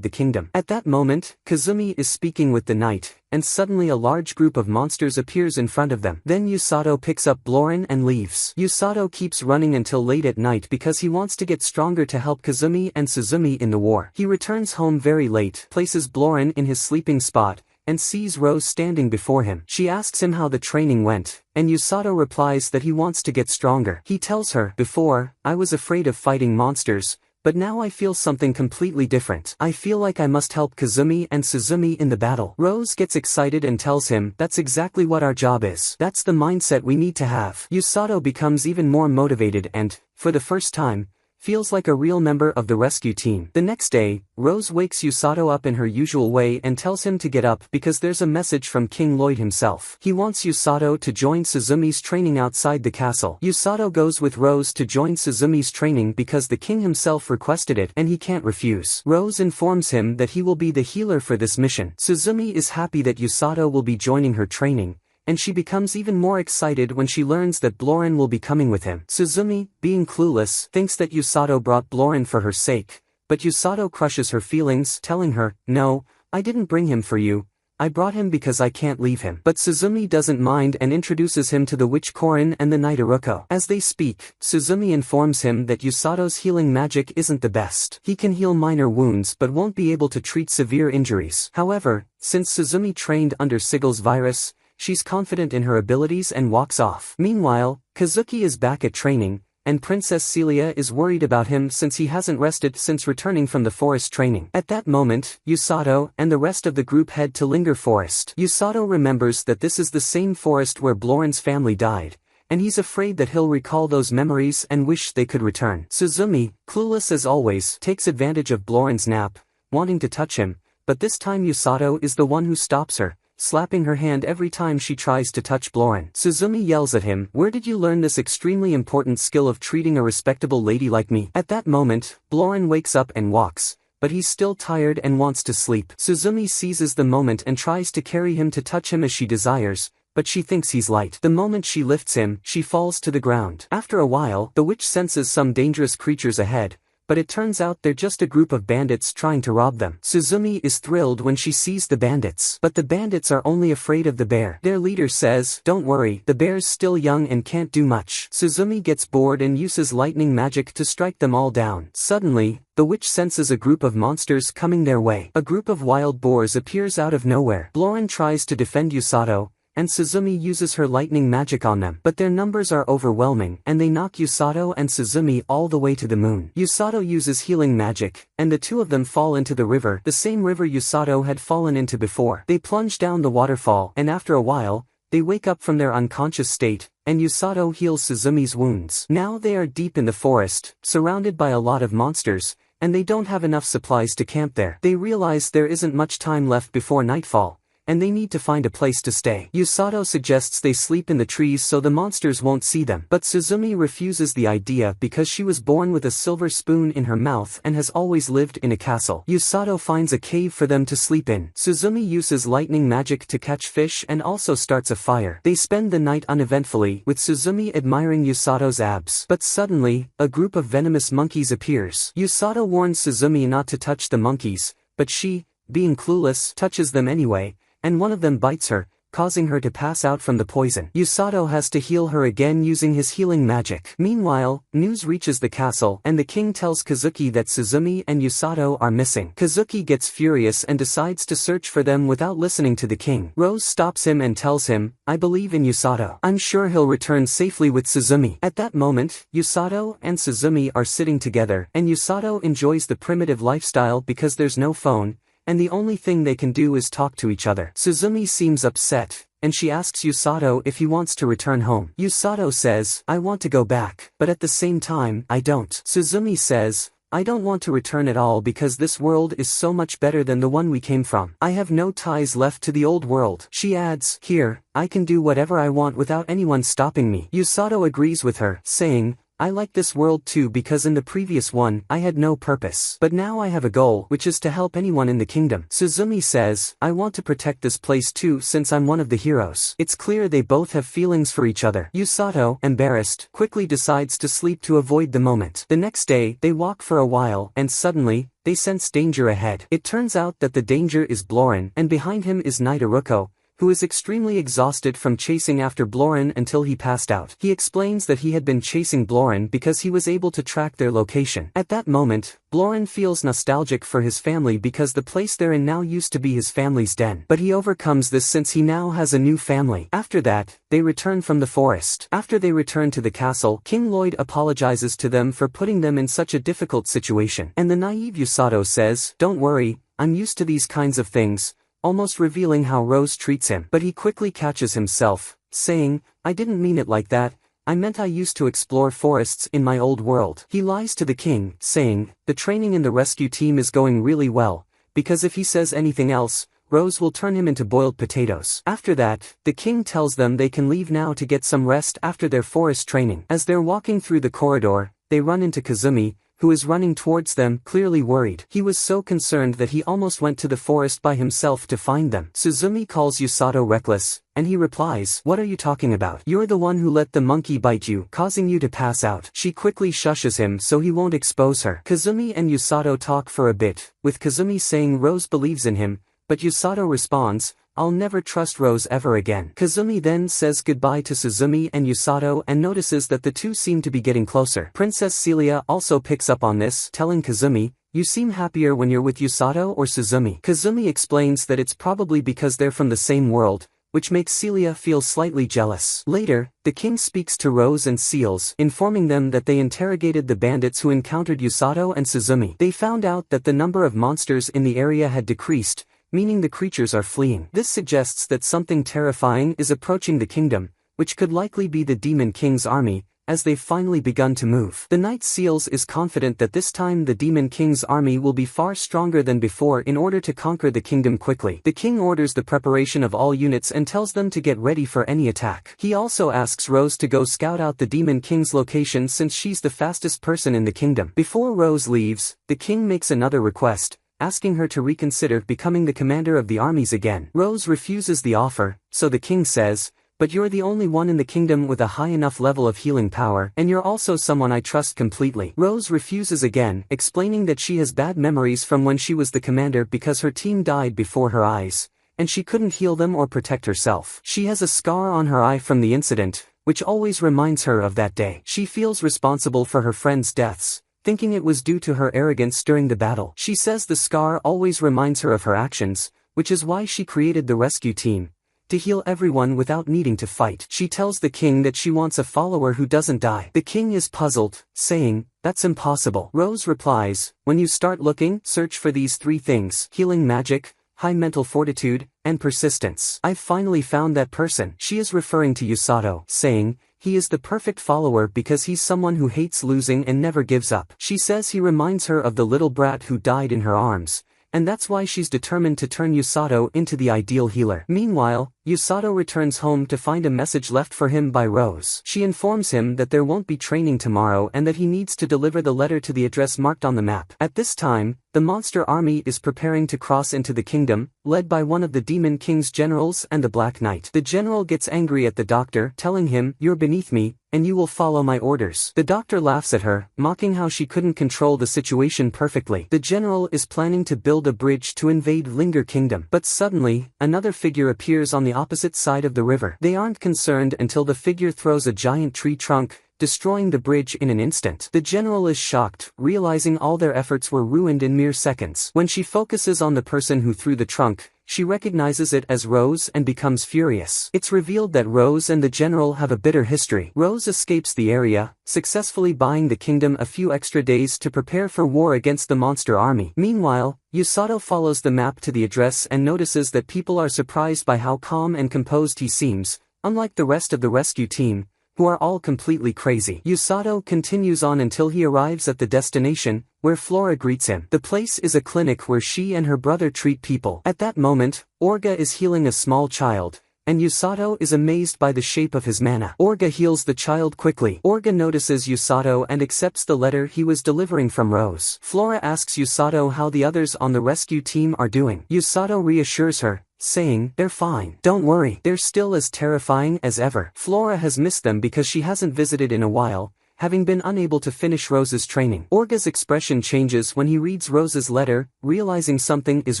the kingdom. At that moment, Kazumi is speaking with the knight, and suddenly a large group of monsters appears in front of them. Then Usato picks up Bloren and leaves. Usato keeps running until late at night because he wants to get stronger to help Kazumi and Suzumi in the war. He returns home very late, places Bloren in his sleeping spot, and sees Rose standing before him. She asks him how the training went, and Usato replies that he wants to get stronger. He tells her, "Before, I was afraid of fighting monsters, but now I feel something completely different. I feel like I must help Kazumi and Suzumi in the battle." Rose gets excited and tells him, "That's exactly what our job is. That's the mindset we need to have." Usato becomes even more motivated and, for the first time, feels like a real member of the rescue team. The next day, Rose wakes Usato up in her usual way and tells him to get up because there's a message from King Lloyd himself. He wants Usato to join Suzumi's training outside the castle. Usato goes with Rose to join Suzumi's training because the king himself requested it and he can't refuse. Rose informs him that he will be the healer for this mission. Suzumi is happy that Usato will be joining her training, and she becomes even more excited when she learns that Bloren will be coming with him. Suzumi, being clueless, thinks that Usato brought Bloren for her sake, but Usato crushes her feelings, telling her, "No, I didn't bring him for you. I brought him because I can't leave him." But Suzumi doesn't mind and introduces him to the witch Korin and the knight Iruko. As they speak, Suzumi informs him that Usato's healing magic isn't the best. He can heal minor wounds but won't be able to treat severe injuries. However, since Suzumi trained under Sigel's virus, she's confident in her abilities and walks off. Meanwhile, Kazuki is back at training, and Princess Celia is worried about him since he hasn't rested since returning from the forest training. At that moment, Usato and the rest of the group head to Linger Forest. Usato remembers that this is the same forest where Bloren's family died, and he's afraid that he'll recall those memories and wish they could return. Suzumi, clueless as always, takes advantage of Bloren's nap, wanting to touch him, but this time Usato is the one who stops her, slapping her hand every time she tries to touch Bloren. Suzumi yells at him, "Where did you learn this extremely important skill of treating a respectable lady like me?" At that moment, Bloren wakes up and walks, but he's still tired and wants to sleep. Suzumi seizes the moment and tries to carry him to touch him as she desires, but she thinks he's light. The moment she lifts him, she falls to the ground. After a while, the witch senses some dangerous creatures ahead, but it turns out they're just a group of bandits trying to rob them. Suzumi is thrilled when she sees the bandits. But the bandits are only afraid of the bear. Their leader says, "Don't worry, the bear's still young and can't do much." Suzumi gets bored and uses lightning magic to strike them all down. Suddenly, the witch senses a group of monsters coming their way. A group of wild boars appears out of nowhere. Bloren tries to defend Usato, and Suzumi uses her lightning magic on them. But their numbers are overwhelming, and they knock Usato and Suzumi all the way to the moon. Usato uses healing magic, and the two of them fall into the river, the same river Usato had fallen into before. They plunge down the waterfall, and after a while, they wake up from their unconscious state, and Usato heals Suzumi's wounds. Now they are deep in the forest, surrounded by a lot of monsters, and they don't have enough supplies to camp there. They realize there isn't much time left before nightfall, and they need to find a place to stay. Usato suggests they sleep in the trees so the monsters won't see them. But Suzumi refuses the idea because she was born with a silver spoon in her mouth and has always lived in a castle. Usato finds a cave for them to sleep in. Suzumi uses lightning magic to catch fish and also starts a fire. They spend the night uneventfully, with Suzumi admiring Usato's abs. But suddenly, a group of venomous monkeys appears. Usato warns Suzumi not to touch the monkeys, but she, being clueless, touches them anyway, and one of them bites her, causing her to pass out from the poison. Usato has to heal her again using his healing magic. Meanwhile, news reaches the castle, and the king tells Kazuki that Suzumi and Usato are missing. Kazuki gets furious and decides to search for them without listening to the king. Rose stops him and tells him, "I believe in Usato. I'm sure he'll return safely with Suzumi." At that moment, Usato and Suzumi are sitting together, and Usato enjoys the primitive lifestyle because there's no phone, and the only thing they can do is talk to each other. Suzumi seems upset, and she asks Usato if he wants to return home. Usato says, I want to go back, but at the same time, I don't. Suzumi says, I don't want to return at all because this world is so much better than the one we came from. I have no ties left to the old world. She adds, here, I can do whatever I want without anyone stopping me. Usato agrees with her, saying, I like this world too because in the previous one, I had no purpose. But now I have a goal, which is to help anyone in the kingdom. Suzumi says, I want to protect this place too since I'm one of the heroes. It's clear they both have feelings for each other. Usato, embarrassed, quickly decides to sleep to avoid the moment. The next day, they walk for a while, and suddenly, they sense danger ahead. It turns out that the danger is Bloren, and behind him is Knight Iruko, who is extremely exhausted from chasing after Bloren until he passed out. He explains that he had been chasing Bloren because he was able to track their location. At that moment, Bloren feels nostalgic for his family because the place they're in now used to be his family's den. But he overcomes this since he now has a new family. After that, they return from the forest. After they return to the castle, King Lloyd apologizes to them for putting them in such a difficult situation. And the naive Usato says, don't worry, I'm used to these kinds of things, almost revealing how Rose treats him. But he quickly catches himself, saying, I didn't mean it like that, I meant I used to explore forests in my old world. He lies to the king, saying, the training in the rescue team is going really well, because if he says anything else, Rose will turn him into boiled potatoes. After that, the king tells them they can leave now to get some rest after their forest training. As they're walking through the corridor, they run into Kazumi, who is running towards them, clearly worried. He was so concerned that he almost went to the forest by himself to find them. Suzumi calls Usato reckless, and he replies, what are you talking about? You're the one who let the monkey bite you, causing you to pass out. She quickly shushes him so he won't expose her. Kazumi and Usato talk for a bit, with Kazumi saying Rose believes in him, but Usato responds, I'll never trust Rose ever again. Kazumi then says goodbye to Suzumi and Usato and notices that the two seem to be getting closer. Princess Celia also picks up on this, telling Kazumi, you seem happier when you're with Usato or Suzumi. Kazumi explains that it's probably because they're from the same world, which makes Celia feel slightly jealous. Later, the king speaks to Rose and Seals, informing them that they interrogated the bandits who encountered Usato and Suzumi. They found out that the number of monsters in the area had decreased, meaning the creatures are fleeing. This suggests that something terrifying is approaching the kingdom, which could likely be the Demon King's army, as they've finally begun to move. The Knight Seals is confident that this time the Demon King's army will be far stronger than before in order to conquer the kingdom quickly. The king orders the preparation of all units and tells them to get ready for any attack. He also asks Rose to go scout out the Demon King's location since she's the fastest person in the kingdom. Before Rose leaves, the king makes another request, asking her to reconsider becoming the commander of the armies again. Rose refuses the offer, so the king says, but you're the only one in the kingdom with a high enough level of healing power, and you're also someone I trust completely. Rose refuses again, explaining that she has bad memories from when she was the commander because her team died before her eyes, and she couldn't heal them or protect herself. She has a scar on her eye from the incident, which always reminds her of that day. She feels responsible for her friends' deaths, thinking it was due to her arrogance during the battle. She says the scar always reminds her of her actions, which is why she created the rescue team, to heal everyone without needing to fight. She tells the king that she wants a follower who doesn't die. The king is puzzled, saying, that's impossible. Rose replies, when you start looking, search for these three things: healing magic, high mental fortitude, and persistence. I've finally found that person. She is referring to Usato, saying, he is the perfect follower because he's someone who hates losing and never gives up. She says he reminds her of the little brat who died in her arms, and that's why she's determined to turn Usato into the ideal healer. Meanwhile, Usato returns home to find a message left for him by Rose. She informs him that there won't be training tomorrow and that he needs to deliver the letter to the address marked on the map. At this time, the monster army is preparing to cross into the kingdom, led by one of the Demon King's generals and the Black Knight. The general gets angry at the doctor, telling him, you're beneath me, and you will follow my orders. The doctor laughs at her, mocking how she couldn't control the situation perfectly. The general is planning to build a bridge to invade Linger Kingdom. But suddenly, another figure appears on the opposite side of the river. They aren't concerned until the figure throws a giant tree trunk, destroying the bridge in an instant. The general is shocked, realizing all their efforts were ruined in mere seconds. When she focuses on the person who threw the trunk, she recognizes it as Rose and becomes furious. It's revealed that Rose and the general have a bitter history. Rose escapes the area, successfully buying the kingdom a few extra days to prepare for war against the monster army. Meanwhile, Usato follows the map to the address and notices that people are surprised by how calm and composed he seems, unlike the rest of the rescue team, who are all completely crazy. Usato continues on until he arrives at the destination, where Flora greets him. The place is a clinic where she and her brother treat people. At that moment, Orga is healing a small child, and Usato is amazed by the shape of his mana. Orga heals the child quickly. Orga notices Usato and accepts the letter he was delivering from Rose. Flora asks Usato how the others on the rescue team are doing. Usato reassures her, saying, "They're fine. Don't worry, they're still as terrifying as ever." Flora has missed them because she hasn't visited in a while, having been unable to finish Rose's training. Orga's expression changes when he reads Rose's letter, realizing something is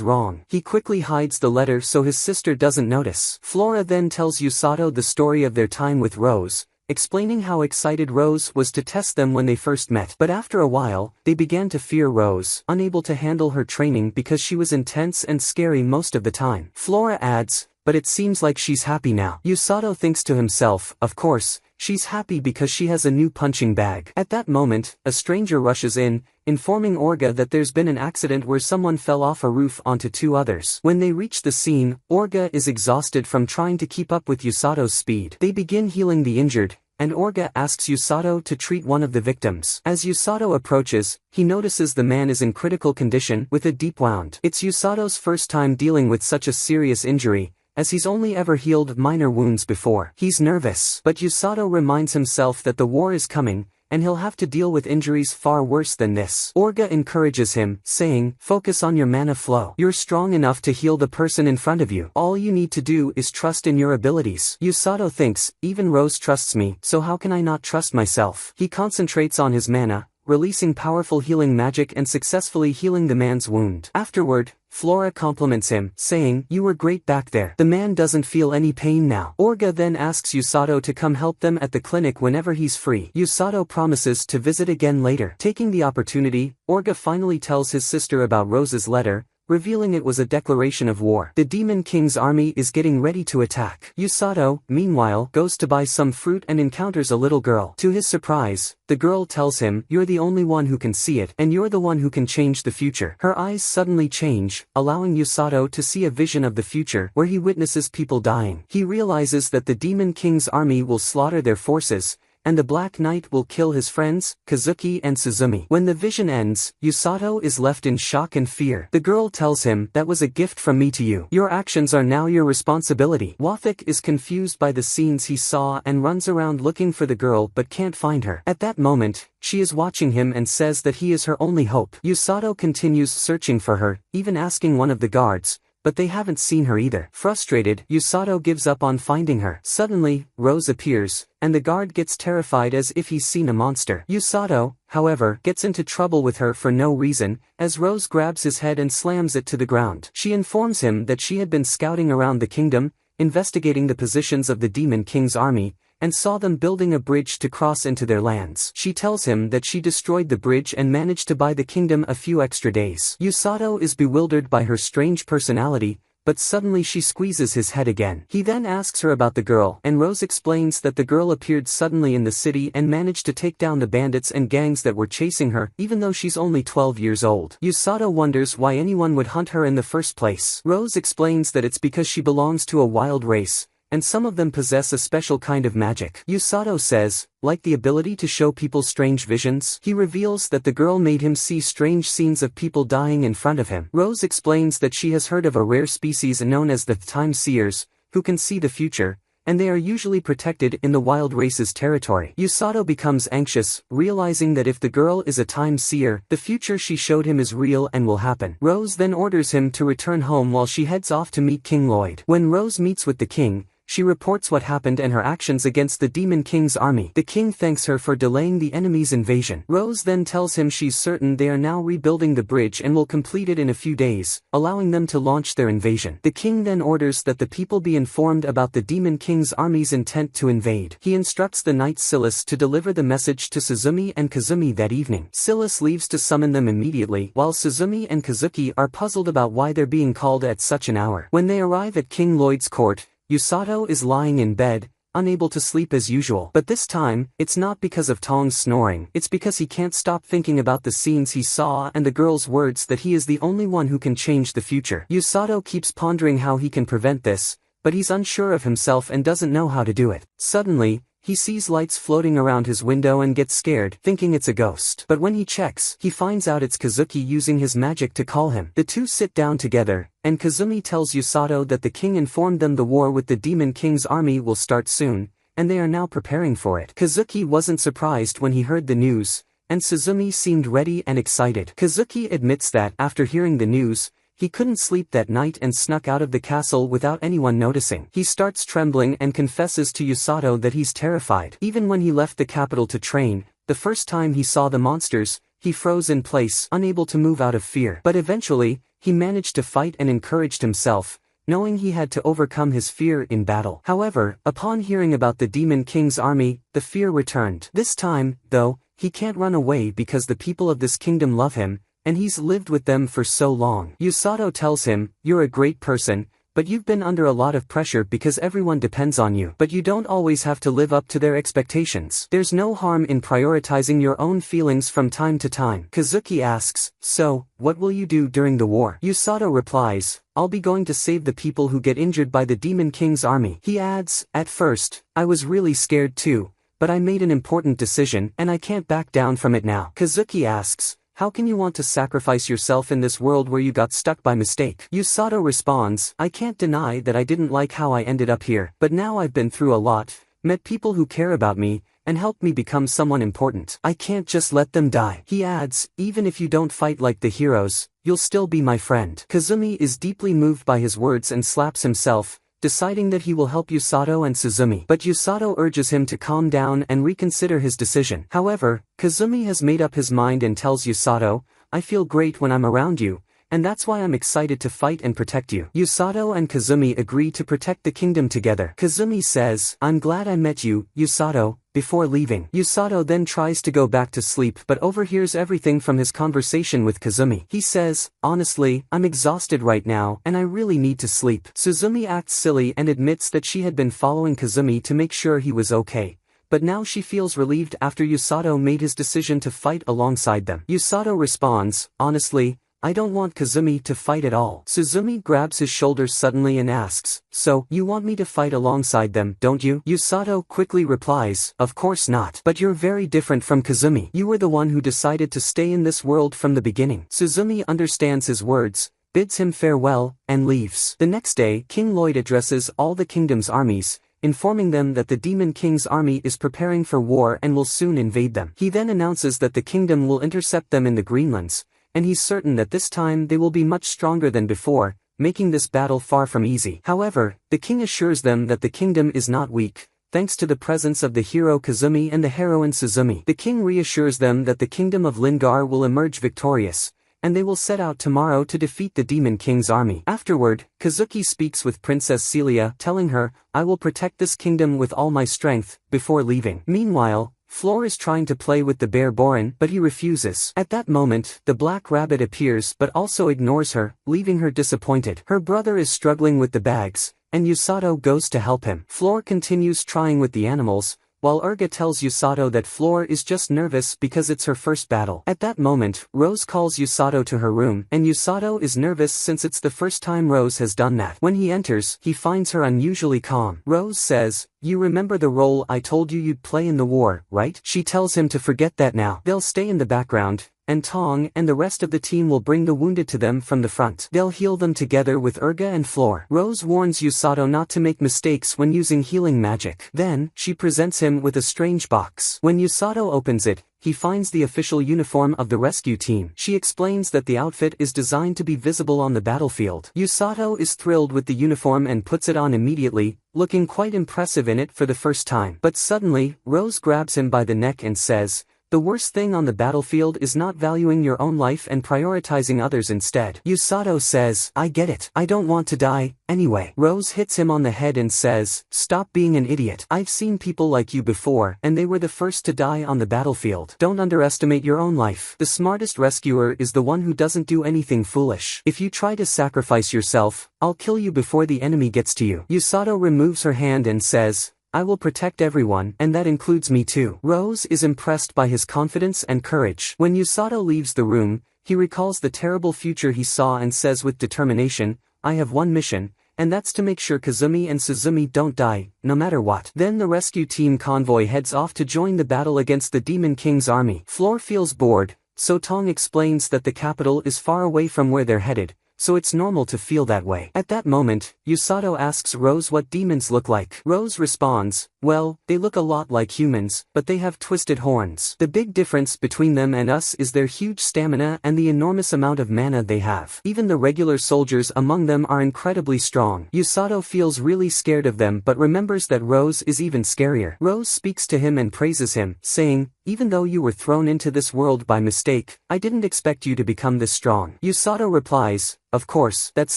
wrong. He quickly hides the letter so his sister doesn't notice. Flora then tells Usato the story of their time with Rose, explaining how excited Rose was to test them when they first met. But after a while, they began to fear Rose, unable to handle her training because she was intense and scary most of the time. Flora adds, "But it seems like she's happy now." Usato thinks to himself, of course, she's happy because she has a new punching bag. At that moment, a stranger rushes in, informing Orga that there's been an accident where someone fell off a roof onto two others. When they reach the scene, Orga is exhausted from trying to keep up with Usato's speed. They begin healing the injured, and Orga asks Usato to treat one of the victims. As Usato approaches, he notices the man is in critical condition with a deep wound. It's Usato's first time dealing with such a serious injury, as he's only ever healed minor wounds before. He's nervous, but Usato reminds himself that the war is coming, and he'll have to deal with injuries far worse than this. Orga encourages him, saying, "Focus on your mana flow. You're strong enough to heal the person in front of you. All you need to do is trust in your abilities." Usato thinks, even Rose trusts me, so how can I not trust myself? He concentrates on his mana, releasing powerful healing magic and successfully healing the man's wound. Afterward, Flora compliments him, saying, "You were great back there. The man doesn't feel any pain now." Orga then asks Usato to come help them at the clinic whenever he's free. Usato promises to visit again later. Taking the opportunity, Orga finally tells his sister about Rose's letter, revealing it was a declaration of war. The Demon King's army is getting ready to attack. Usato, meanwhile, goes to buy some fruit and encounters a little girl. To his surprise, the girl tells him, "You're the only one who can see it, and you're the one who can change the future." Her eyes suddenly change, allowing Usato to see a vision of the future where he witnesses people dying. He realizes that the Demon King's army will slaughter their forces, and the Black Knight will kill his friends, Kazuki and Suzumi. When the vision ends, Usato is left in shock and fear. The girl tells him, "That was a gift from me to you. Your actions are now your responsibility." Wafik is confused by the scenes he saw and runs around looking for the girl but can't find her. At that moment, she is watching him and says that he is her only hope. Usato continues searching for her, even asking one of the guards, but they haven't seen her either. Frustrated, Usato gives up on finding her. Suddenly, Rose appears, and the guard gets terrified as if he's seen a monster. Usato, however, gets into trouble with her for no reason, as Rose grabs his head and slams it to the ground. She informs him that she had been scouting around the kingdom, investigating the positions of the Demon King's army, and saw them building a bridge to cross into their lands. She tells him that she destroyed the bridge and managed to buy the kingdom a few extra days. Usato is bewildered by her strange personality, but suddenly she squeezes his head again. He then asks her about the girl, and Rose explains that the girl appeared suddenly in the city and managed to take down the bandits and gangs that were chasing her, even though she's only 12 years old. Usato wonders why anyone would hunt her in the first place. Rose explains that it's because she belongs to a wild race, and some of them possess a special kind of magic. Usato says, like the ability to show people strange visions. He reveals that the girl made him see strange scenes of people dying in front of him. Rose explains that she has heard of a rare species known as the time seers, who can see the future, and they are usually protected in the wild race's territory. Usato becomes anxious, realizing that if the girl is a time seer, the future she showed him is real and will happen. Rose then orders him to return home while she heads off to meet King Lloyd. When Rose meets with the king, she reports what happened and her actions against the Demon King's army. The king thanks her for delaying the enemy's invasion. Rose then tells him she's certain they are now rebuilding the bridge and will complete it in a few days, allowing them to launch their invasion. The king then orders that the people be informed about the Demon King's army's intent to invade. He instructs the knight Silas to deliver the message to Suzumi and Kazumi that evening. Silas leaves to summon them immediately, while Suzumi and Kazuki are puzzled about why they're being called at such an hour. When they arrive at King Lloyd's court, Usato is lying in bed, unable to sleep as usual. But this time, it's not because of Tong's snoring, it's because he can't stop thinking about the scenes he saw and the girl's words that he is the only one who can change the future. Usato keeps pondering how he can prevent this, but he's unsure of himself and doesn't know how to do it. Suddenly, he sees lights floating around his window and gets scared, thinking it's a ghost. But when he checks, he finds out it's Kazuki using his magic to call him. The two sit down together, and Kazumi tells Usato that the king informed them the war with the Demon King's army will start soon, and they are now preparing for it. Kazuki wasn't surprised when he heard the news, and Suzumi seemed ready and excited. Kazuki admits that, after hearing the news, he couldn't sleep that night and snuck out of the castle without anyone noticing. He starts trembling and confesses to Usato that he's terrified. Even when he left the capital to train, the first time he saw the monsters, he froze in place, unable to move out of fear. But eventually, he managed to fight and encouraged himself, knowing he had to overcome his fear in battle. However, upon hearing about the Demon King's army, the fear returned. This time, though, he can't run away because the people of this kingdom love him, and he's lived with them for so long. Usato tells him, "You're a great person, but you've been under a lot of pressure because everyone depends on you. But you don't always have to live up to their expectations. There's no harm in prioritizing your own feelings from time to time." Kazuki asks, "So, what will you do during the war?" Usato replies, "I'll be going to save the people who get injured by the Demon King's army." He adds, "At first, I was really scared too, but I made an important decision and I can't back down from it now." Kazuki asks, "How can you want to sacrifice yourself in this world where you got stuck by mistake?" Usato responds, "I can't deny that I didn't like how I ended up here, but now I've been through a lot, met people who care about me, and helped me become someone important. I can't just let them die." He adds, "Even if you don't fight like the heroes, you'll still be my friend." Kazumi is deeply moved by his words and slaps himself, deciding that he will help Usato and Suzumi. But Usato urges him to calm down and reconsider his decision. However, Kazumi has made up his mind and tells Usato, "I feel great when I'm around you, and that's why I'm excited to fight and protect you." Usato and Kazumi agree to protect the kingdom together. Kazumi says, "I'm glad I met you, Usato," before leaving. Usato then tries to go back to sleep but overhears everything from his conversation with Kazumi. He says, "Honestly, I'm exhausted right now and I really need to sleep." Suzumi acts silly and admits that she had been following Kazumi to make sure he was okay, but now she feels relieved after Usato made his decision to fight alongside them. Usato responds, "Honestly, I don't want Kazumi to fight at all." Suzumi grabs his shoulders suddenly and asks, "So, you want me to fight alongside them, don't you?" Usato quickly replies, "Of course not. But you're very different from Kazumi. You were the one who decided to stay in this world from the beginning." Suzumi understands his words, bids him farewell, and leaves. The next day, King Lloyd addresses all the kingdom's armies, informing them that the Demon King's army is preparing for war and will soon invade them. He then announces that the kingdom will intercept them in the Greenlands, and he's certain that this time they will be much stronger than before, making this battle far from easy. However, the king assures them that the kingdom is not weak, thanks to the presence of the hero Kazumi and the heroine Suzumi. The king reassures them that the kingdom of Lingar will emerge victorious, and they will set out tomorrow to defeat the Demon King's army. Afterward, Kazuki speaks with Princess Celia, telling her, "I will protect this kingdom with all my strength," before leaving. Meanwhile, Floor is trying to play with the bear Bloren, but he refuses. At that moment, the black rabbit appears but also ignores her, leaving her disappointed. Her brother is struggling with the bags, and Usato goes to help him. Floor continues trying with the animals, while Orga tells Usato that Floor is just nervous because it's her first battle. At that moment, Rose calls Usato to her room, and Usato is nervous since it's the first time Rose has done that. When he enters, he finds her unusually calm. Rose says, "You remember the role I told you you'd play in the war, right?" She tells him to forget that now. They'll stay in the background, and Tong and the rest of the team will bring the wounded to them from the front. They'll heal them together with Orga and Floor. Rose warns Usato not to make mistakes when using healing magic. Then, she presents him with a strange box. When Usato opens it, he finds the official uniform of the rescue team. She explains that the outfit is designed to be visible on the battlefield. Usato is thrilled with the uniform and puts it on immediately, looking quite impressive in it for the first time. But suddenly, Rose grabs him by the neck and says, "The worst thing on the battlefield is not valuing your own life and prioritizing others instead." Usato says, "I get it. I don't want to die, anyway." Rose hits him on the head and says, "Stop being an idiot. I've seen people like you before, and they were the first to die on the battlefield. Don't underestimate your own life. The smartest rescuer is the one who doesn't do anything foolish. If you try to sacrifice yourself, I'll kill you before the enemy gets to you." Usato removes her hand and says, "I will protect everyone, and that includes me too." Rose is impressed by his confidence and courage. When Usato leaves the room, he recalls the terrible future he saw and says with determination, "I have one mission, and that's to make sure Kazumi and Suzumi don't die, no matter what." Then the rescue team convoy heads off to join the battle against the Demon King's army. Floor feels bored, so Tong explains that the capital is far away from where they're headed, so it's normal to feel that way. At that moment, Usato asks Rose what demons look like. Rose responds, "Well, they look a lot like humans, but they have twisted horns. The big difference between them and us is their huge stamina and the enormous amount of mana they have. Even the regular soldiers among them are incredibly strong." Usato feels really scared of them but remembers that Rose is even scarier. Rose speaks to him and praises him, saying, "Even though you were thrown into this world by mistake, I didn't expect you to become this strong." Usato replies, "Of course, that's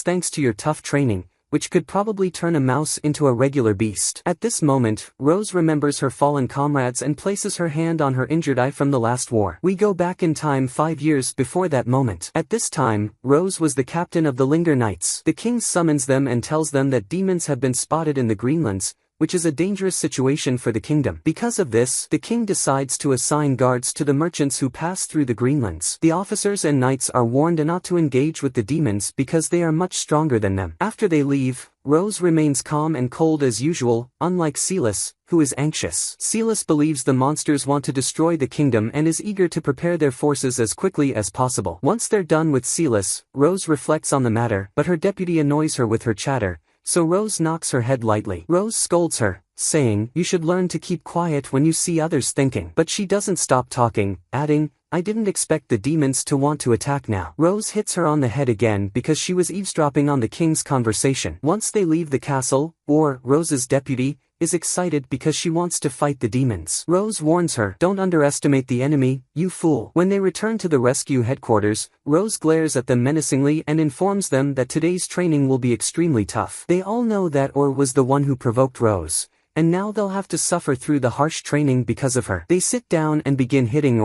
thanks to your tough training, which could probably turn a mouse into a regular beast." At this moment, Rose remembers her fallen comrades and places her hand on her injured eye from the last war. We go back in time 5 years before that moment. At this time, Rose was the captain of the Linger Knights. The king summons them and tells them that demons have been spotted in the Greenlands, which is a dangerous situation for the kingdom. Because of this, the king decides to assign guards to the merchants who pass through the Greenlands. The officers and knights are warned not to engage with the demons because they are much stronger than them. After they leave, Rose remains calm and cold as usual, unlike Silas, who is anxious. Silas believes the monsters want to destroy the kingdom and is eager to prepare their forces as quickly as possible. Once they're done with Silas, Rose reflects on the matter, but her deputy annoys her with her chatter, so Rose knocks her head lightly. Rose scolds her, saying, "You should learn to keep quiet when you see others thinking." But she doesn't stop talking, adding, "I didn't expect the demons to want to attack now." Rose hits her on the head again because she was eavesdropping on the king's conversation. Once they leave the castle, Rose's deputy is excited because she wants to fight the demons. Rose warns her, "Don't underestimate the enemy, you fool." When they return to the rescue headquarters, Rose glares at them menacingly and informs them that today's training will be extremely tough. They all know that was the one who provoked Rose, and now they'll have to suffer through the harsh training because of her. They sit down and begin hitting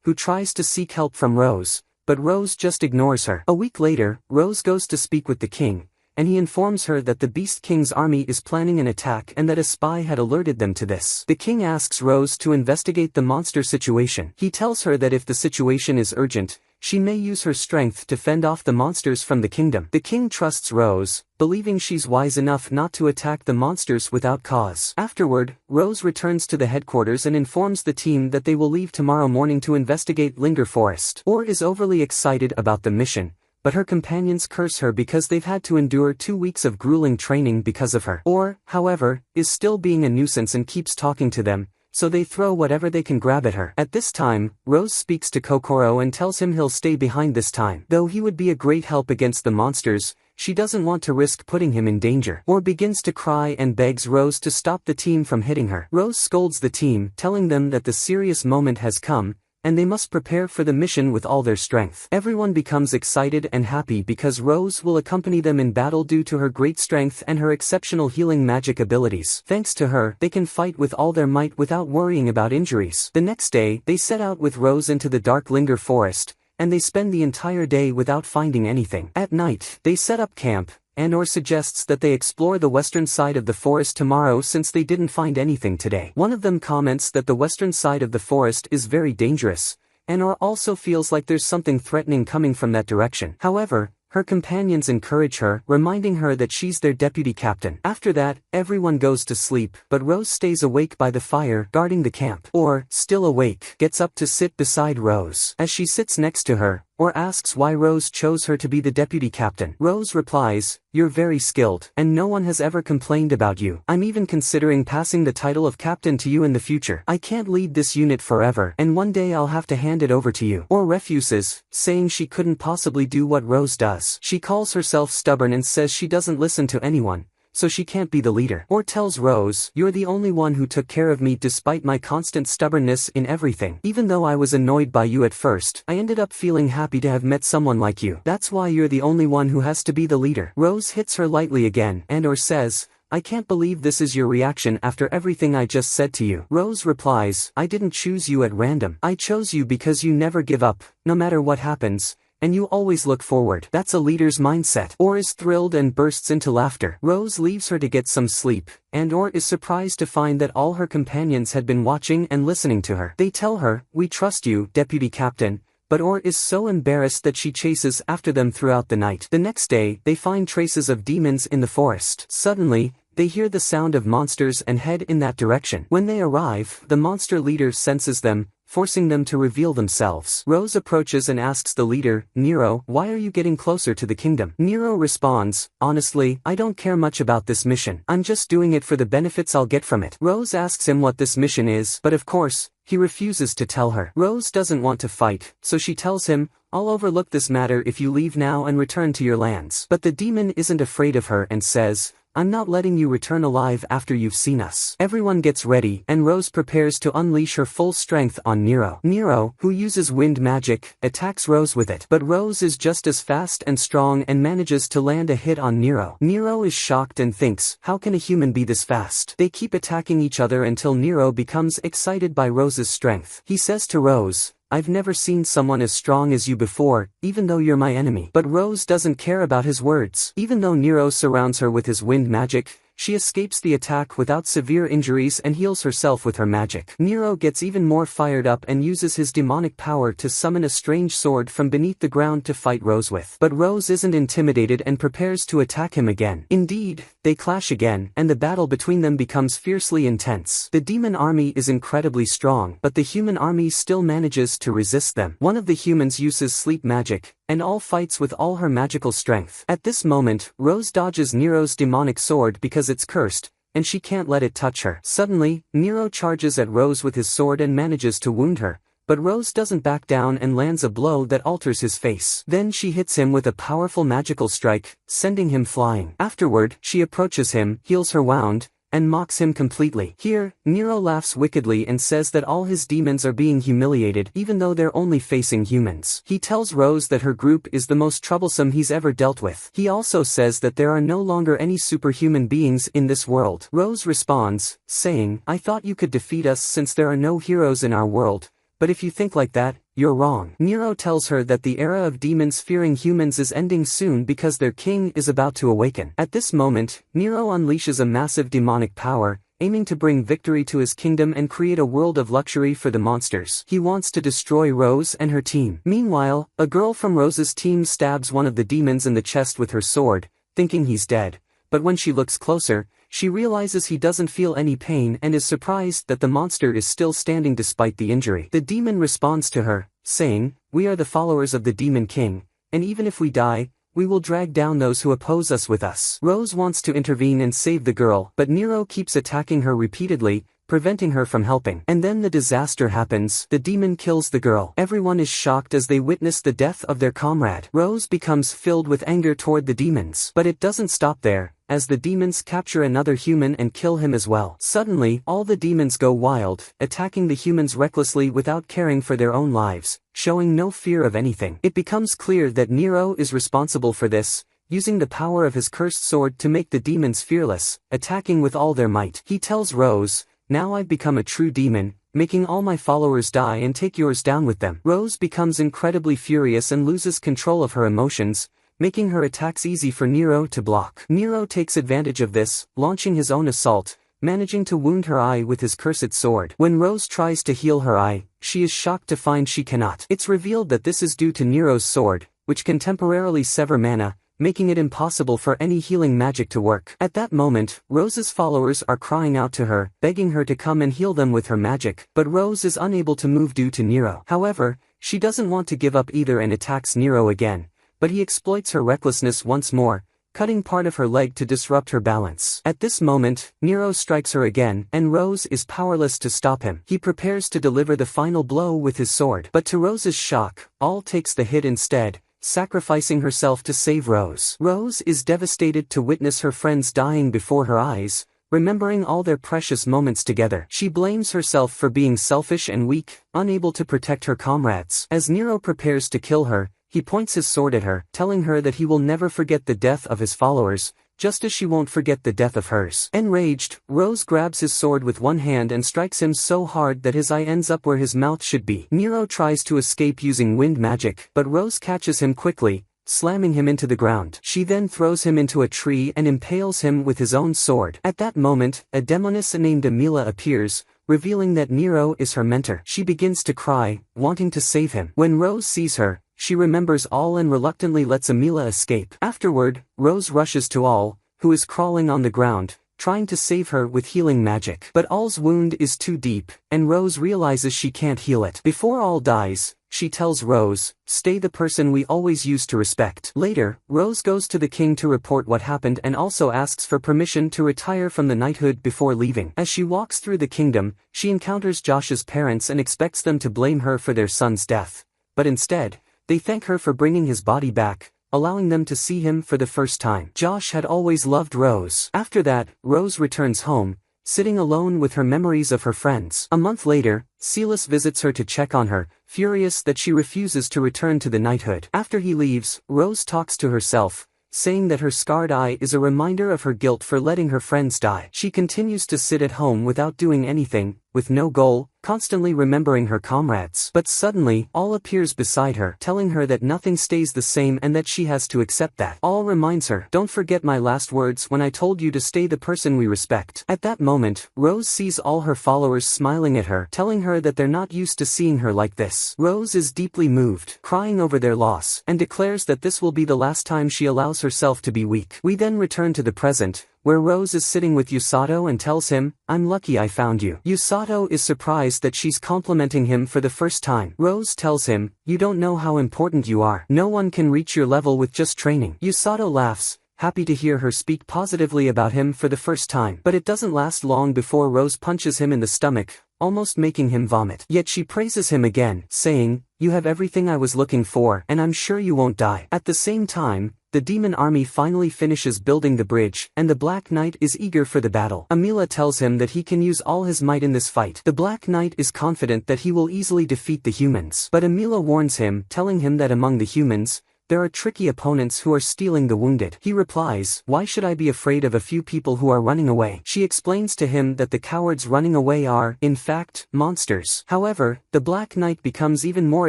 who tries to seek help from Rose, but Rose just ignores her. A week later, Rose goes to speak with the king, and he informs her that the Beast King's army is planning an attack and that a spy had alerted them to this. The king asks Rose to investigate the monster situation. He tells her that if the situation is urgent, she may use her strength to fend off the monsters from the kingdom. The king trusts Rose, believing she's wise enough not to attack the monsters without cause. Afterward, Rose returns to the headquarters and informs the team that they will leave tomorrow morning to investigate Linger Forest. Is overly excited about the mission, but her companions curse her because they've had to endure 2 weeks of grueling training because of her. However, is still being a nuisance and keeps talking to them, so they throw whatever they can grab at her. At this time, Rose speaks to Kokoro and tells him he'll stay behind this time. Though he would be a great help against the monsters, she doesn't want to risk putting him in danger. Begins to cry and begs Rose to stop the team from hitting her. Rose scolds the team, telling them that the serious moment has come, and they must prepare for the mission with all their strength. Everyone becomes excited and happy because Rose will accompany them in battle due to her great strength and her exceptional healing magic abilities. Thanks to her, they can fight with all their might without worrying about injuries. The next day, they set out with Rose into the dark Linger Forest, and they spend the entire day without finding anything. At night, they set up camp, and suggests that they explore the western side of the forest tomorrow since they didn't find anything today. One of them comments that the western side of the forest is very dangerous, and also feels like there's something threatening coming from that direction. However, her companions encourage her, reminding her that she's their deputy captain. After that, everyone goes to sleep, but Rose stays awake by the fire, guarding the camp. Still awake, gets up to sit beside Rose. As she sits next to her, or asks why Rose chose her to be the deputy captain. Rose replies, "You're very skilled, and no one has ever complained about you. I'm even considering passing the title of captain to you in the future. I can't lead this unit forever, and one day I'll have to hand it over to you." Or refuses, saying she couldn't possibly do what Rose does. She calls herself stubborn and says she doesn't listen to anyone, so she can't be the leader. Or tells Rose, "You're the only one who took care of me despite my constant stubbornness in everything. Even though I was annoyed by you at first, I ended up feeling happy to have met someone like you. That's why you're the only one who has to be the leader." Rose hits her lightly again, and/or says, "I can't believe this is your reaction after everything I just said to you." Rose replies, "I didn't choose you at random. I chose you because you never give up, no matter what happens, and you always look forward. That's a leader's mindset." Or is thrilled and bursts into laughter. Rose leaves her to get some sleep, and/or is surprised to find that all her companions had been watching and listening to her. They tell her, "We trust you, Deputy Captain," but Or is so embarrassed that she chases after them throughout the night. The next day, they find traces of demons in the forest. Suddenly, they hear the sound of monsters and head in that direction. When they arrive, the monster leader senses them, forcing them to reveal themselves. Rose approaches and asks the leader, "Nero, why are you getting closer to the kingdom?" Nero responds, "Honestly, I don't care much about this mission. I'm just doing it for the benefits I'll get from it." Rose asks him what this mission is, but of course, he refuses to tell her. Rose doesn't want to fight, so she tells him, "I'll overlook this matter if you leave now and return to your lands." But the demon isn't afraid of her and says, "I'm not letting you return alive after you've seen us." Everyone gets ready, and Rose prepares to unleash her full strength on Nero. Nero, who uses wind magic, attacks Rose with it. But Rose is just as fast and strong and manages to land a hit on Nero. Nero is shocked and thinks, "How can a human be this fast?" They keep attacking each other until Nero becomes excited by Rose's strength. He says to Rose, "I've never seen someone as strong as you before, even though you're my enemy." But Rose doesn't care about his words. Even though Nero surrounds her with his wind magic, she escapes the attack without severe injuries and heals herself with her magic. Nero gets even more fired up and uses his demonic power to summon a strange sword from beneath the ground to fight Rose with. But Rose isn't intimidated and prepares to attack him again. Indeed, they clash again, and the battle between them becomes fiercely intense. The demon army is incredibly strong, but the human army still manages to resist them. One of the humans uses sleep magic, and all fights with all her magical strength. At this moment, Rose dodges Nero's demonic sword because it's cursed, and she can't let it touch her. Suddenly, Nero charges at Rose with his sword and manages to wound her, but Rose doesn't back down and lands a blow that alters his face. Then she hits him with a powerful magical strike, sending him flying. Afterward, she approaches him, heals her wound, and mocks him completely. Here, Nero laughs wickedly and says that all his demons are being humiliated even though they're only facing humans. He tells Rose that her group is the most troublesome he's ever dealt with. He also says that there are no longer any superhuman beings in this world. Rose responds, saying, "I thought you could defeat us since there are no heroes in our world, but if you think like that, you're wrong." Nero tells her that the era of demons fearing humans is ending soon because their king is about to awaken. At this moment, Nero unleashes a massive demonic power, aiming to bring victory to his kingdom and create a world of luxury for the monsters. He wants to destroy Rose and her team. Meanwhile, a girl from Rose's team stabs one of the demons in the chest with her sword, thinking he's dead. But when she looks closer, she realizes he doesn't feel any pain and is surprised that the monster is still standing despite the injury. The demon responds to her, saying, "We are the followers of the Demon King, and even if we die, we will drag down those who oppose us with us." Rose wants to intervene and save the girl, but Nero keeps attacking her repeatedly, preventing her from helping. And then the disaster happens. The demon kills the girl. Everyone is shocked as they witness the death of their comrade. Rose becomes filled with anger toward the demons. But it doesn't stop there, as the demons capture another human and kill him as well. Suddenly, all the demons go wild, attacking the humans recklessly without caring for their own lives, showing no fear of anything. It becomes clear that Nero is responsible for this, using the power of his cursed sword to make the demons fearless, attacking with all their might. He tells Rose, "Now I've become a true demon, making all my followers die and take yours down with them." Rose becomes incredibly furious and loses control of her emotions, making her attacks easy for Nero to block. Nero takes advantage of this, launching his own assault, managing to wound her eye with his cursed sword. When Rose tries to heal her eye, she is shocked to find she cannot. It's revealed that this is due to Nero's sword, which can temporarily sever mana, making it impossible for any healing magic to work. At that moment, Rose's followers are crying out to her, begging her to come and heal them with her magic, but Rose is unable to move due to Nero. However, She doesn't want to give up either and attacks Nero again, but he exploits her recklessness once more, cutting part of her leg to disrupt her balance. At this moment, Nero strikes her again, and Rose is powerless to stop him. He prepares to deliver the final blow with his sword, but to Rose's shock, All takes the hit instead, sacrificing herself to save Rose. Rose is devastated to witness her friends dying before her eyes, remembering all their precious moments together. She blames herself for being selfish and weak, unable to protect her comrades. As Nero prepares to kill her, he points his sword at her, telling her that he will never forget the death of his followers, just as she won't forget the death of hers. Enraged, Rose grabs his sword with one hand and strikes him so hard that his eye ends up where his mouth should be. Nero tries to escape using wind magic, but Rose catches him quickly, slamming him into the ground. She then throws him into a tree and impales him with his own sword. At that moment, a demoness named Amila appears, revealing that Nero is her mentor. She begins to cry, wanting to save him. When Rose sees her, she remembers All and reluctantly lets Amila escape. Afterward, Rose rushes to All, who is crawling on the ground, trying to save her with healing magic. But All's wound is too deep, and Rose realizes she can't heal it. Before All dies, she tells Rose, "Stay the person we always used to respect." Later, Rose goes to the king to report what happened and also asks for permission to retire from the knighthood before leaving. As she walks through the kingdom, she encounters Josh's parents and expects them to blame her for their son's death. But instead, they thank her for bringing his body back, allowing them to see him for the first time. Josh had always loved Rose. After that, Rose returns home, sitting alone with her memories of her friends. A month later, Silas visits her to check on her, furious that she refuses to return to the knighthood. After he leaves, Rose talks to herself, saying that her scarred eye is a reminder of her guilt for letting her friends die. She continues to sit at home without doing anything, with no goal, constantly remembering her comrades. But suddenly, All appears beside her, telling her that nothing stays the same and that she has to accept that. All reminds her, "Don't forget my last words when I told you to stay the person we respect." At that moment, Rose sees all her followers smiling at her, telling her that they're not used to seeing her like this. Rose is deeply moved, crying over their loss, and declares that this will be the last time she allows herself to be weak. We then return to the present, where Rose is sitting with Usato and tells him, "I'm lucky I found you." Usato is surprised that she's complimenting him for the first time. Rose tells him, "You don't know how important you are. No one can reach your level with just training." Usato laughs, happy to hear her speak positively about him for the first time. But it doesn't last long before Rose punches him in the stomach, almost making him vomit. Yet she praises him again, saying, "You have everything I was looking for, and I'm sure you won't die." At the same time, the demon army finally finishes building the bridge, and the Black Knight is eager for the battle. Amila tells him that he can use all his might in this fight. The Black Knight is confident that he will easily defeat the humans. But Amila warns him, telling him that among the humans, there are tricky opponents who are stealing the wounded. He replies, "Why should I be afraid of a few people who are running away?" She explains to him that the cowards running away are, in fact, monsters. However, the Black Knight becomes even more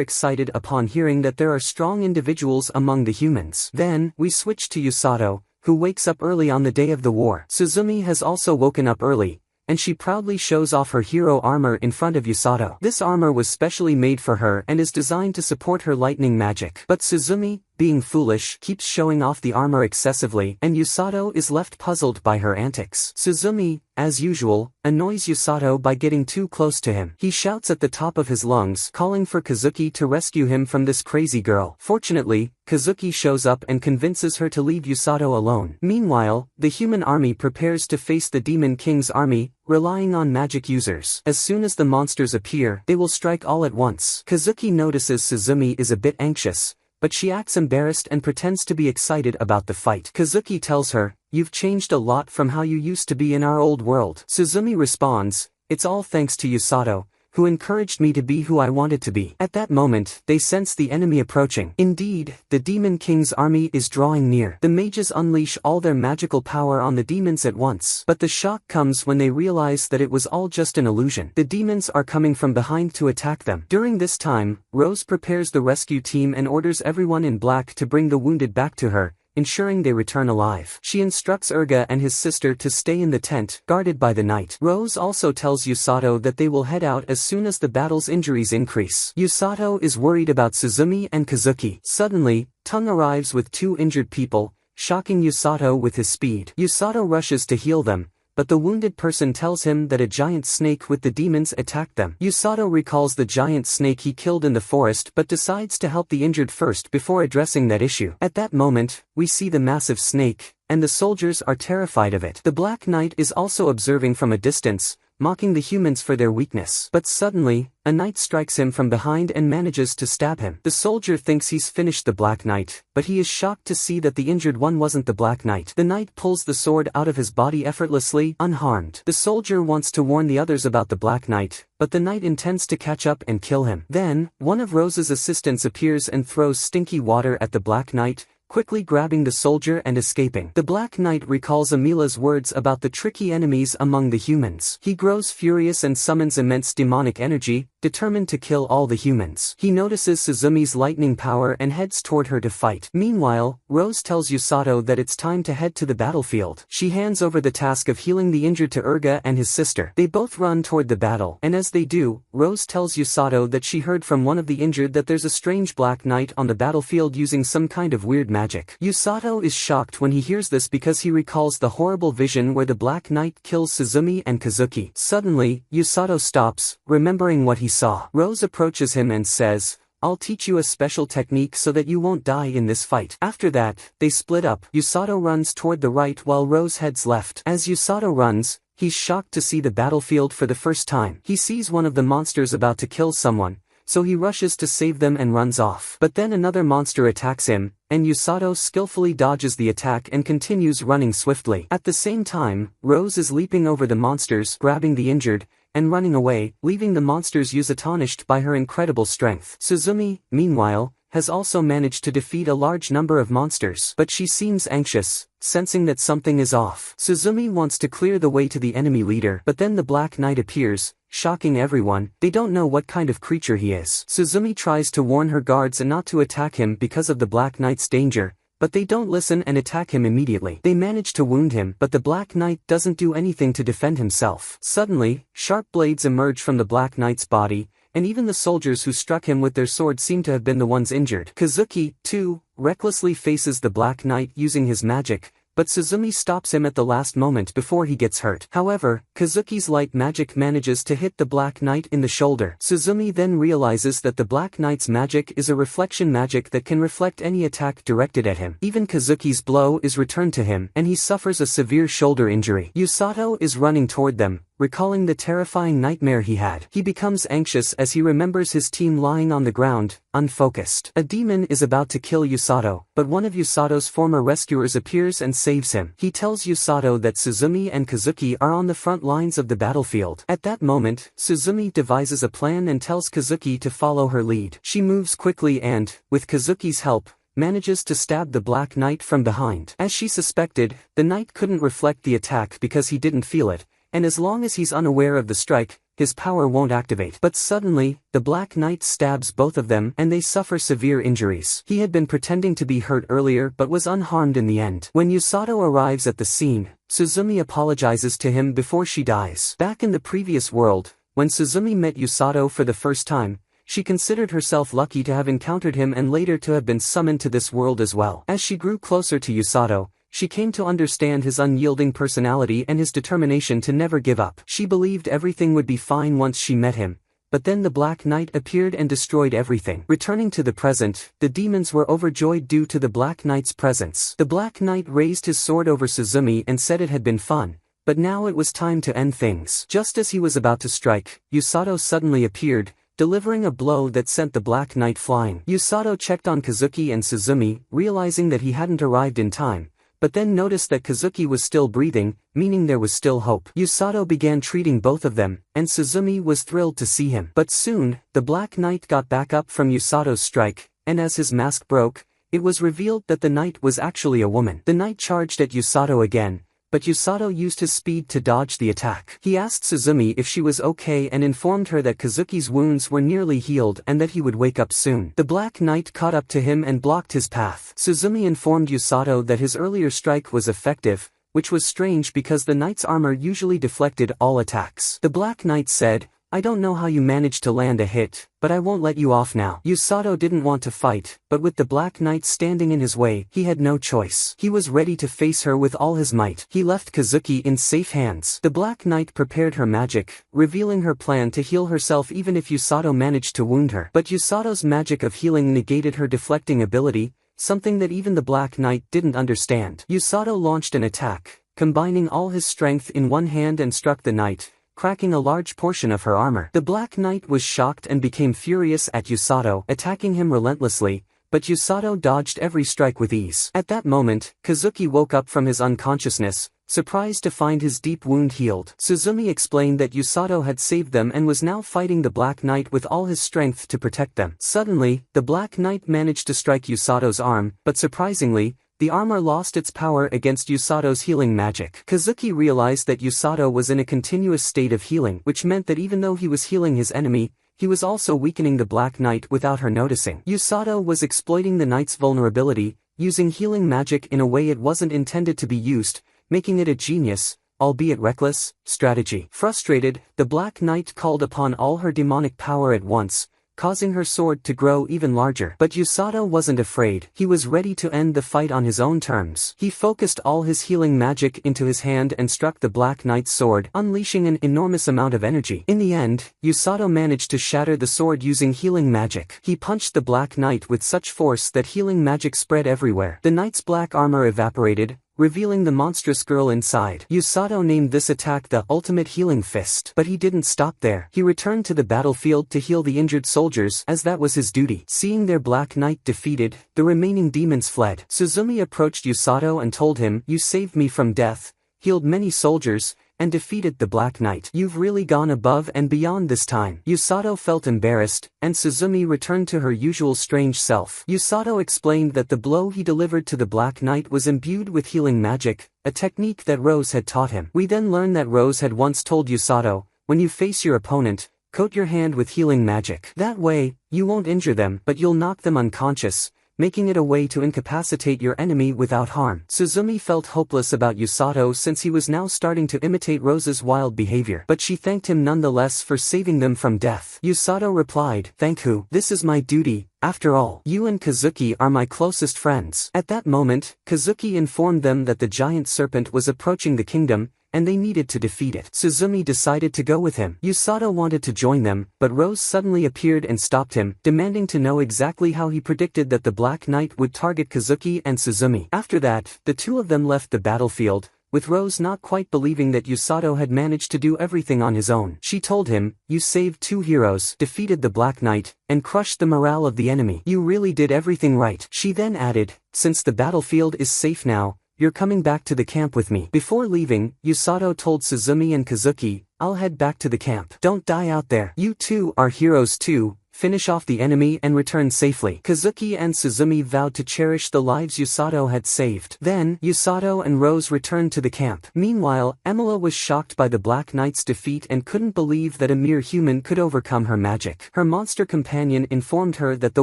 excited upon hearing that there are strong individuals among the humans. Then, we switch to Usato, who wakes up early on the day of the war. Suzumi has also woken up early, and she proudly shows off her hero armor in front of Usato. This armor was specially made for her and is designed to support her lightning magic. But Suzumi, being foolish, keeps showing off the armor excessively, and Usato is left puzzled by her antics. Suzumi, as usual, annoys Usato by getting too close to him. He shouts at the top of his lungs, calling for Kazuki to rescue him from this crazy girl. Fortunately, Kazuki shows up and convinces her to leave Usato alone. Meanwhile, the human army prepares to face the Demon King's army, relying on magic users. As soon as the monsters appear, they will strike all at once. Kazuki notices Suzumi is a bit anxious, but she acts embarrassed and pretends to be excited about the fight. Kazuki tells her, "You've changed a lot from how you used to be in our old world." Suzumi responds, "It's all thanks to Usato, who encouraged me to be who I wanted to be." At that moment, they sense the enemy approaching. Indeed, the Demon King's army is drawing near. The mages unleash all their magical power on the demons at once. But the shock comes when they realize that it was all just an illusion. The demons are coming from behind to attack them. During this time, Rose prepares the rescue team and orders everyone in black to bring the wounded back to her, ensuring they return alive. She instructs Orga and his sister to stay in the tent, guarded by the knight. Rose also tells Usato that they will head out as soon as the battle's injuries increase. Usato is worried about Suzumi and Kazuki. Suddenly, Tung arrives with two injured people, shocking Usato with his speed. Usato rushes to heal them, but the wounded person tells him that a giant snake with the demons attacked them. Usato recalls the giant snake he killed in the forest but decides to help the injured first before addressing that issue. At that moment, we see the massive snake, and the soldiers are terrified of it. The Black Knight is also observing from a distance, mocking the humans for their weakness. But suddenly, a knight strikes him from behind and manages to stab him. The soldier thinks he's finished the Black Knight, but he is shocked to see that the injured one wasn't the Black Knight. The knight pulls the sword out of his body effortlessly, unharmed. The soldier wants to warn the others about the Black Knight, but the knight intends to catch up and kill him. Then, one of Rose's assistants appears and throws stinky water at the Black Knight, quickly grabbing the soldier and escaping. The Black Knight recalls Emila's words about the tricky enemies among the humans. He grows furious and summons immense demonic energy, determined to kill all the humans. He notices Suzumi's lightning power and heads toward her to fight. Meanwhile, Rose tells Usato that it's time to head to the battlefield. She hands over the task of healing the injured to Orga and his sister. They both run toward the battle, and as they do, Rose tells Usato that she heard from one of the injured that there's a strange Black Knight on the battlefield using some kind of weird magic. Usato is shocked when he hears this because he recalls the horrible vision where the Black Knight kills Suzumi and Kazuki. Suddenly, Usato stops, remembering what he saw. Rose approaches him and says, "I'll teach you a special technique so that you won't die in this fight." After that, they split up. Usato runs toward the right while Rose heads left. As Usato runs, he's shocked to see the battlefield for the first time. He sees one of the monsters about to kill someone, so he rushes to save them and runs off. But then another monster attacks him, and Usato skillfully dodges the attack and continues running swiftly. At the same time, Rose is leaping over the monsters, grabbing the injured, and running away, leaving the monsters astonished by her incredible strength. Suzumi, meanwhile, has also managed to defeat a large number of monsters, but she seems anxious, sensing that something is off. Suzumi wants to clear the way to the enemy leader, but then the Black Knight appears, shocking everyone. They don't know what kind of creature he is. Suzumi tries to warn her guards not to attack him because of the Black Knight's danger, but they don't listen and attack him immediately. They manage to wound him, but the Black Knight doesn't do anything to defend himself. Suddenly, sharp blades emerge from the Black Knight's body, and even the soldiers who struck him with their swords seem to have been the ones injured. Kazuki, too, recklessly faces the Black Knight using his magic, but Suzumi stops him at the last moment before he gets hurt. However, Kazuki's light magic manages to hit the Black Knight in the shoulder. Suzumi then realizes that the Black Knight's magic is a reflection magic that can reflect any attack directed at him. Even Kazuki's blow is returned to him, and he suffers a severe shoulder injury. Usato is running toward them, recalling the terrifying nightmare he had. He becomes anxious as he remembers his team lying on the ground, unfocused. A demon is about to kill Usato, but one of Usato's former rescuers appears and saves him. He tells Usato that Suzumi and Kazuki are on the front lines of the battlefield. At that moment, Suzumi devises a plan and tells Kazuki to follow her lead. She moves quickly and, with Kazuki's help, manages to stab the Black Knight from behind. As she suspected, the knight couldn't reflect the attack because he didn't feel it, and as long as he's unaware of the strike, his power won't activate. But suddenly, the Black Knight stabs both of them and they suffer severe injuries. He had been pretending to be hurt earlier but was unharmed in the end. When Usato arrives at the scene, Suzumi apologizes to him before she dies. Back in the previous world, when Suzumi met Usato for the first time, she considered herself lucky to have encountered him and later to have been summoned to this world as well. As she grew closer to Usato, she came to understand his unyielding personality and his determination to never give up. She believed everything would be fine once she met him, but then the Black Knight appeared and destroyed everything. Returning to the present, the demons were overjoyed due to the Black Knight's presence. The Black Knight raised his sword over Suzumi and said it had been fun, but now it was time to end things. Just as he was about to strike, Usato suddenly appeared, delivering a blow that sent the Black Knight flying. Usato checked on Kazuki and Suzumi, realizing that he hadn't arrived in time, but then noticed that Kazuki was still breathing, meaning there was still hope. Usato began treating both of them, and Suzumi was thrilled to see him. But soon, the Black Knight got back up from Usato's strike, and as his mask broke, it was revealed that the knight was actually a woman. The knight charged at Usato again, but Usato used his speed to dodge the attack. He asked Suzumi if she was okay and informed her that Kazuki's wounds were nearly healed and that he would wake up soon. The Black Knight caught up to him and blocked his path. Suzumi informed Usato that his earlier strike was effective, which was strange because the knight's armor usually deflected all attacks. The Black Knight said, I don't know how you managed to land a hit, but I won't let you off now. Usato didn't want to fight, but with the Black Knight standing in his way, he had no choice. He was ready to face her with all his might. He left Kazuki in safe hands. The Black Knight prepared her magic, revealing her plan to heal herself even if Usato managed to wound her. But Usato's magic of healing negated her deflecting ability, something that even the Black Knight didn't understand. Usato launched an attack, combining all his strength in one hand and struck the knight, cracking a large portion of her armor. The Black Knight was shocked and became furious at Usato, attacking him relentlessly, but Usato dodged every strike with ease. At that moment, Kazuki woke up from his unconsciousness, surprised to find his deep wound healed. Suzumi explained that Usato had saved them and was now fighting the Black Knight with all his strength to protect them. Suddenly, the Black Knight managed to strike Usato's arm, but surprisingly, the armor lost its power against Usato's healing magic. Kazuki realized that Usato was in a continuous state of healing, which meant that even though he was healing his enemy, he was also weakening the Black Knight without her noticing. Usato was exploiting the knight's vulnerability, using healing magic in a way it wasn't intended to be used, making it a genius, albeit reckless, strategy. Frustrated, the Black Knight called upon all her demonic power at once, causing her sword to grow even larger. But Usato wasn't afraid. He was ready to end the fight on his own terms. He focused all his healing magic into his hand and struck the Black Knight's sword, unleashing an enormous amount of energy. In the end, Usato managed to shatter the sword using healing magic. He punched the Black Knight with such force that healing magic spread everywhere. The knight's black armor evaporated, revealing the monstrous girl inside. Usato named this attack the ultimate healing fist. But he didn't stop there. He returned to the battlefield to heal the injured soldiers, as that was his duty. Seeing their Black Knight defeated, the remaining demons fled. Suzumi approached Usato and told him, "You saved me from death, healed many soldiers, and defeated the Black Knight. You've really gone above and beyond this time." Usato felt embarrassed, and Suzumi returned to her usual strange self. Usato explained that the blow he delivered to the Black Knight was imbued with healing magic, a technique that Rose had taught him. We then learn that Rose had once told Usato, "When you face your opponent, coat your hand with healing magic. That way, you won't injure them, but you'll knock them unconscious, making it a way to incapacitate your enemy without harm." Suzumi felt hopeless about Usato since he was now starting to imitate Rose's wild behavior. But she thanked him nonetheless for saving them from death. Usato replied, "Thank who? This is my duty. After all, you and Kazuki are my closest friends." At that moment, Kazuki informed them that the giant serpent was approaching the kingdom, and they needed to defeat it. Suzumi decided to go with him. Usato wanted to join them, but Rose suddenly appeared and stopped him, demanding to know exactly how he predicted that the Black Knight would target Kazuki and Suzumi. After that, the two of them left the battlefield, with Rose not quite believing that Usato had managed to do everything on his own. She told him, "You saved two heroes, defeated the Black Knight, and crushed the morale of the enemy. You really did everything right." She then added, "Since the battlefield is safe now, you're coming back to the camp with me." Before leaving, Usato told Suzumi and Kazuki, "I'll head back to the camp. Don't die out there. You two are heroes too. Finish off the enemy and return safely." Kazuki and Suzumi vowed to cherish the lives Usato had saved. Then, Usato and Rose returned to the camp. Meanwhile, Emila was shocked by the Black Knight's defeat and couldn't believe that a mere human could overcome her magic. Her monster companion informed her that the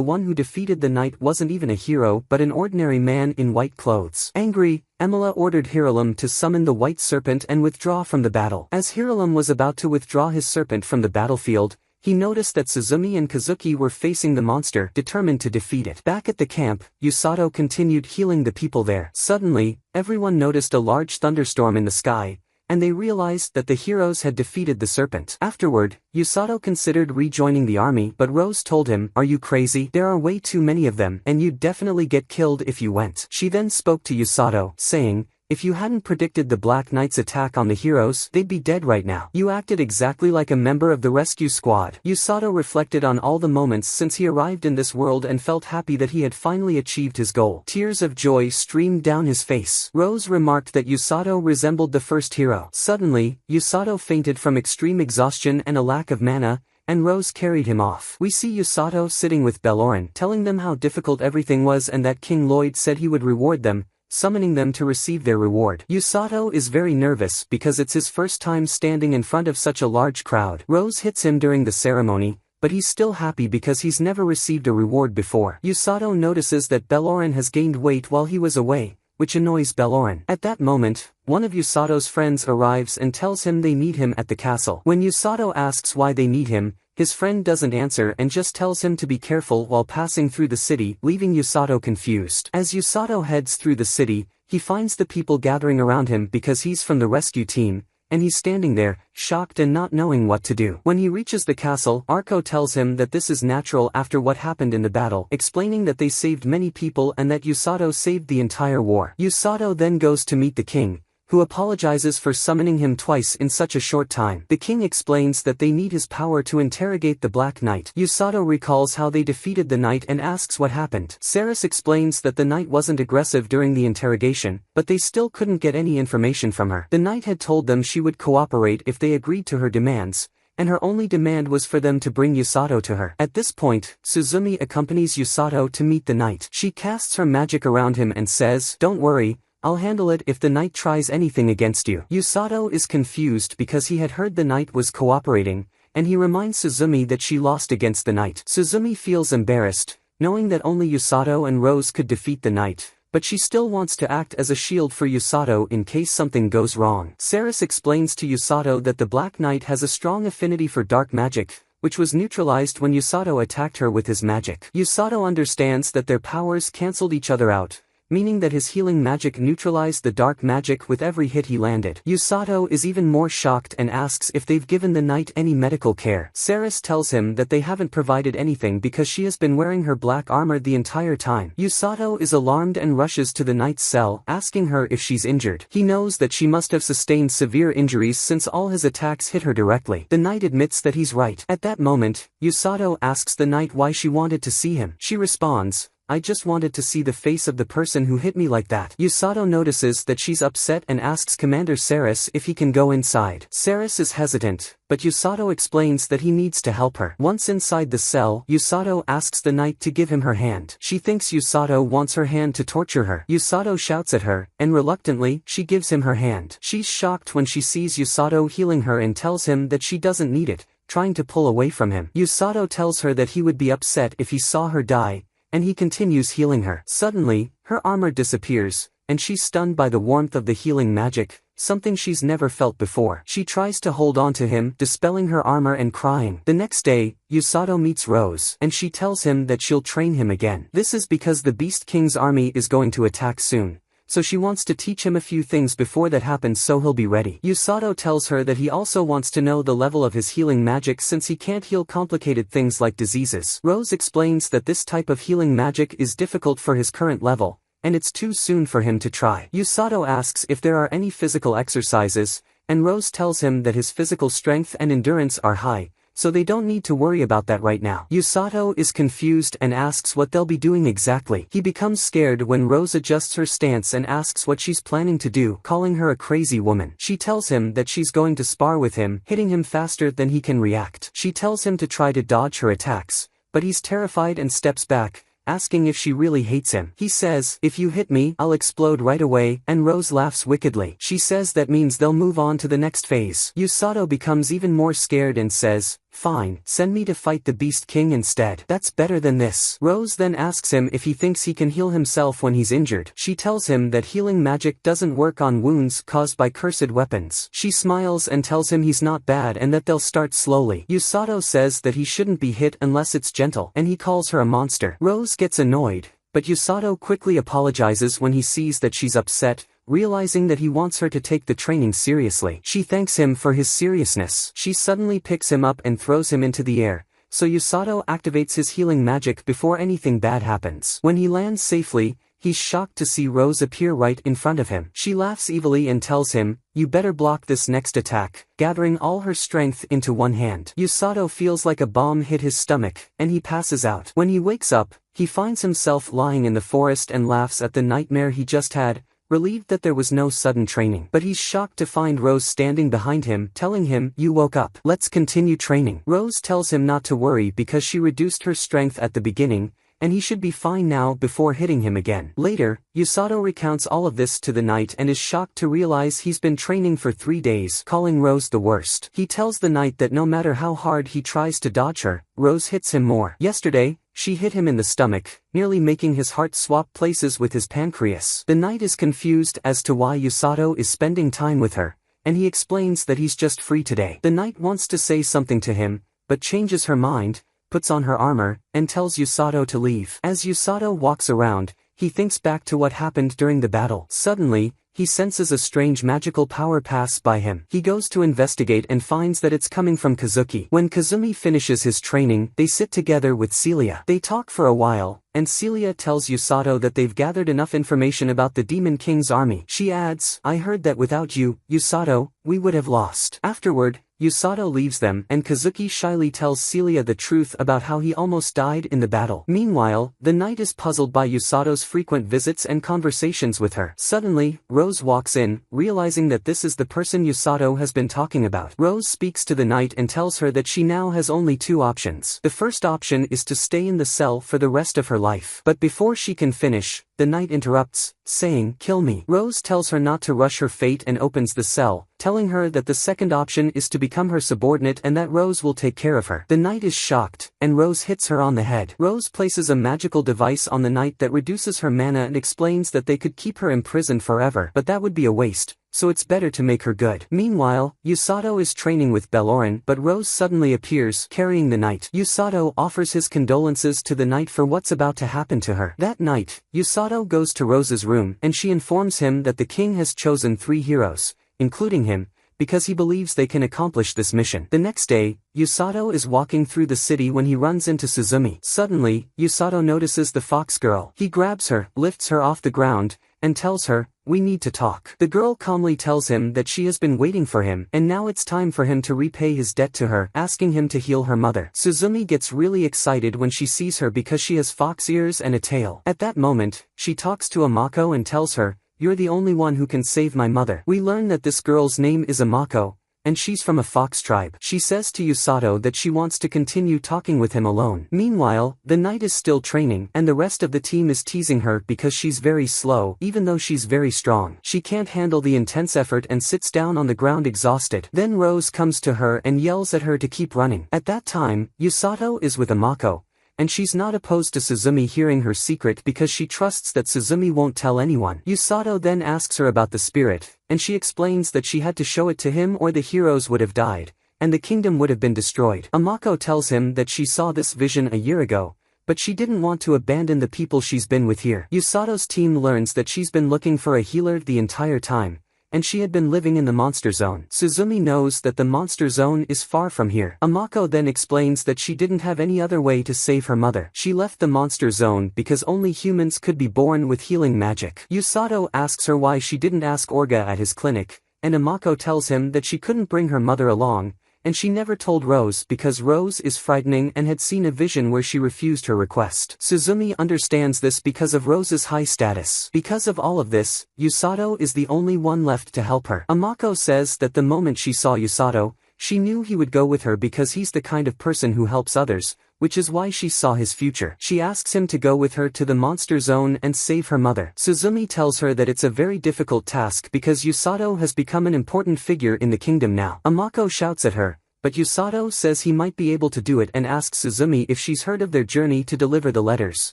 one who defeated the knight wasn't even a hero but an ordinary man in white clothes. Angry, Emila ordered Hiralim to summon the white serpent and withdraw from the battle. As Hiralim was about to withdraw his serpent from the battlefield, he noticed that Suzumi and Kazuki were facing the monster, determined to defeat it. Back at the camp, Usato continued healing the people there. Suddenly, everyone noticed a large thunderstorm in the sky, and they realized that the heroes had defeated the serpent. Afterward, Usato considered rejoining the army, but Rose told him, "Are you crazy? There are way too many of them, and you'd definitely get killed if you went." She then spoke to Usato, saying, "If you hadn't predicted the Black Knight's attack on the heroes, they'd be dead right now. You acted exactly like a member of the rescue squad." Usato reflected on all the moments since he arrived in this world and felt happy that he had finally achieved his goal. Tears of joy streamed down his face. Rose remarked that Usato resembled the first hero. Suddenly, Usato fainted from extreme exhaustion and a lack of mana, and Rose carried him off. We see Usato sitting with Bloren, telling them how difficult everything was and that King Lloyd said he would reward them, summoning them to receive their reward. Usato is very nervous because it's his first time standing in front of such a large crowd. Rose hits him during the ceremony, but he's still happy because he's never received a reward before. Usato notices that Bloren has gained weight while he was away, which annoys Bloren. At that moment, one of Usato's friends arrives and tells him they need him at the castle. When Usato asks why they need him, his friend doesn't answer and just tells him to be careful while passing through the city, leaving Usato confused. As Usato heads through the city, he finds the people gathering around him because he's from the rescue team, and he's standing there, shocked and not knowing what to do. When he reaches the castle, Arko tells him that this is natural after what happened in the battle, explaining that they saved many people and that Usato saved the entire war. Usato then goes to meet the king, who apologizes for summoning him twice in such a short time. The king explains that they need his power to interrogate the Black Knight. Usato recalls how they defeated the knight and asks what happened. Ceres explains that the knight wasn't aggressive during the interrogation, but they still couldn't get any information from her. The knight had told them she would cooperate if they agreed to her demands, and her only demand was for them to bring Usato to her. At this point, Suzumi accompanies Usato to meet the knight. She casts her magic around him and says, "Don't worry, I'll handle it if the knight tries anything against you." Usato is confused because he had heard the knight was cooperating, and he reminds Suzumi that she lost against the knight. Suzumi feels embarrassed, knowing that only Usato and Rose could defeat the knight, but she still wants to act as a shield for Usato in case something goes wrong. Ceres explains to Usato that the Black Knight has a strong affinity for dark magic, which was neutralized when Usato attacked her with his magic. Usato understands that their powers cancelled each other out, meaning that his healing magic neutralized the dark magic with every hit he landed. Usato is even more shocked and asks if they've given the knight any medical care. Ceres tells him that they haven't provided anything because she has been wearing her black armor the entire time. Usato is alarmed and rushes to the knight's cell, asking her if she's injured. He knows that she must have sustained severe injuries since all his attacks hit her directly. The knight admits that he's right. At that moment, Usato asks the knight why she wanted to see him. She responds, "I just wanted to see the face of the person who hit me like that." Usato notices that she's upset and asks Commander Ceres if he can go inside. Ceres is hesitant, but Usato explains that he needs to help her. Once inside the cell, Usato asks the knight to give him her hand. She thinks Usato wants her hand to torture her. Usato shouts at her, and reluctantly, she gives him her hand. She's shocked when she sees Usato healing her and tells him that she doesn't need it, trying to pull away from him. Usato tells her that he would be upset if he saw her die, and he continues healing her. Suddenly, her armor disappears, and she's stunned by the warmth of the healing magic, something she's never felt before. She tries to hold on to him, dispelling her armor and crying. The next day, Usato meets Rose, and she tells him that she'll train him again. This is because the Beast King's army is going to attack soon, so she wants to teach him a few things before that happens so he'll be ready. Usato tells her that he also wants to know the level of his healing magic since he can't heal complicated things like diseases. Rose explains that this type of healing magic is difficult for his current level, and it's too soon for him to try. Usato asks if there are any physical exercises, and Rose tells him that his physical strength and endurance are high, so they don't need to worry about that right now. Usato is confused and asks what they'll be doing exactly. He becomes scared when Rose adjusts her stance and asks what she's planning to do, calling her a crazy woman. She tells him that she's going to spar with him, hitting him faster than he can react. She tells him to try to dodge her attacks, but he's terrified and steps back, asking if she really hates him. He says, "If you hit me, I'll explode right away," and Rose laughs wickedly. She says that means they'll move on to the next phase. Usato becomes even more scared and says, "Fine, send me to fight the Beast King instead. That's better than this." Rose then asks him if he thinks he can heal himself when he's injured. She tells him that healing magic doesn't work on wounds caused by cursed weapons. She smiles and tells him he's not bad and that they'll start slowly. Usato says that he shouldn't be hit unless it's gentle, and he calls her a monster. Rose gets annoyed, but Usato quickly apologizes when he sees that she's upset, realizing that he wants her to take the training seriously. She thanks him for his seriousness. She suddenly picks him up and throws him into the air, so Usato activates his healing magic before anything bad happens. When he lands safely, he's shocked to see Rose appear right in front of him. She laughs evilly and tells him, "You better block this next attack," gathering all her strength into one hand. Usato feels like a bomb hit his stomach, and he passes out. When he wakes up, he finds himself lying in the forest and laughs at the nightmare he just had, relieved that there was no sudden training. But he's shocked to find Rose standing behind him, telling him, "You woke up. Let's continue training." Rose tells him not to worry because she reduced her strength at the beginning, and he should be fine now before hitting him again. Later, Usato recounts all of this to the knight and is shocked to realize he's been training for 3 days, calling Rose the worst. He tells the knight that no matter how hard he tries to dodge her, Rose hits him more. Yesterday, she hit him in the stomach, nearly making his heart swap places with his pancreas. The knight is confused as to why Usato is spending time with her, and he explains that he's just free today. The knight wants to say something to him, but changes her mind, puts on her armor, and tells Usato to leave. As Usato walks around, he thinks back to what happened during the battle. Suddenly, he senses a strange magical power pass by him. He goes to investigate and finds that it's coming from Kazuki. When Kazumi finishes his training, they sit together with Celia. They talk for a while, and Celia tells Usato that they've gathered enough information about the Demon King's army. She adds, "I heard that without you, Usato, we would have lost." Afterward, Usato leaves them, and Kazuki shyly tells Celia the truth about how he almost died in the battle. Meanwhile, the knight is puzzled by Usato's frequent visits and conversations with her. Suddenly, Rose walks in, realizing that this is the person Usato has been talking about. Rose speaks to the knight and tells her that she now has only two options. The first option is to stay in the cell for the rest of her life. But before she can finish, the knight interrupts, saying, "Kill me." Rose tells her not to rush her fate and opens the cell, telling her that the second option is to become her subordinate and that Rose will take care of her. The knight is shocked, and Rose hits her on the head. Rose places a magical device on the knight that reduces her mana and explains that they could keep her imprisoned forever, but that would be a waste, so it's better to make her good. Meanwhile, Usato is training with Bloren, but Rose suddenly appears, carrying the knight. Usato offers his condolences to the knight for what's about to happen to her. That night, Usato goes to Rose's room, and she informs him that the king has chosen 3 heroes, including him, because he believes they can accomplish this mission. The next day, Usato is walking through the city when he runs into Suzumi. Suddenly, Usato notices the fox girl. He grabs her, lifts her off the ground, and tells her, "We need to talk." The girl calmly tells him that she has been waiting for him, and now it's time for him to repay his debt to her, asking him to heal her mother. Suzumi gets really excited when she sees her because she has fox ears and a tail. At that moment, she talks to Amako and tells her, "You're the only one who can save my mother." We learn that this girl's name is Amako, and she's from a fox tribe. She says to Usato that she wants to continue talking with him alone. Meanwhile, the knight is still training, and the rest of the team is teasing her because she's very slow, even though she's very strong. She can't handle the intense effort and sits down on the ground exhausted. Then Rose comes to her and yells at her to keep running. At that time, Usato is with Amako, and she's not opposed to Suzumi hearing her secret because she trusts that Suzumi won't tell anyone. Usato then asks her about the spirit, and she explains that she had to show it to him or the heroes would have died, and the kingdom would have been destroyed. Amako tells him that she saw this vision a year ago, but she didn't want to abandon the people she's been with here. Usato's team learns that she's been looking for a healer the entire time, and she had been living in the monster zone. Suzumi knows that the monster zone is far from here. Amako then explains that she didn't have any other way to save her mother. She left the monster zone because only humans could be born with healing magic. Usato asks her why she didn't ask Orga at his clinic, and Amako tells him that she couldn't bring her mother along, and she never told Rose because Rose is frightening and had seen a vision where she refused her request. Suzumi understands this because of Rose's high status. Because of all of this, Usato is the only one left to help her. Amako says that the moment she saw Usato, she knew he would go with her because he's the kind of person who helps others, which is why she saw his future. She asks him to go with her to the monster zone and save her mother. Suzumi tells her that it's a very difficult task because Usato has become an important figure in the kingdom now. Amako shouts at her, but Usato says he might be able to do it and asks Suzumi if she's heard of their journey to deliver the letters.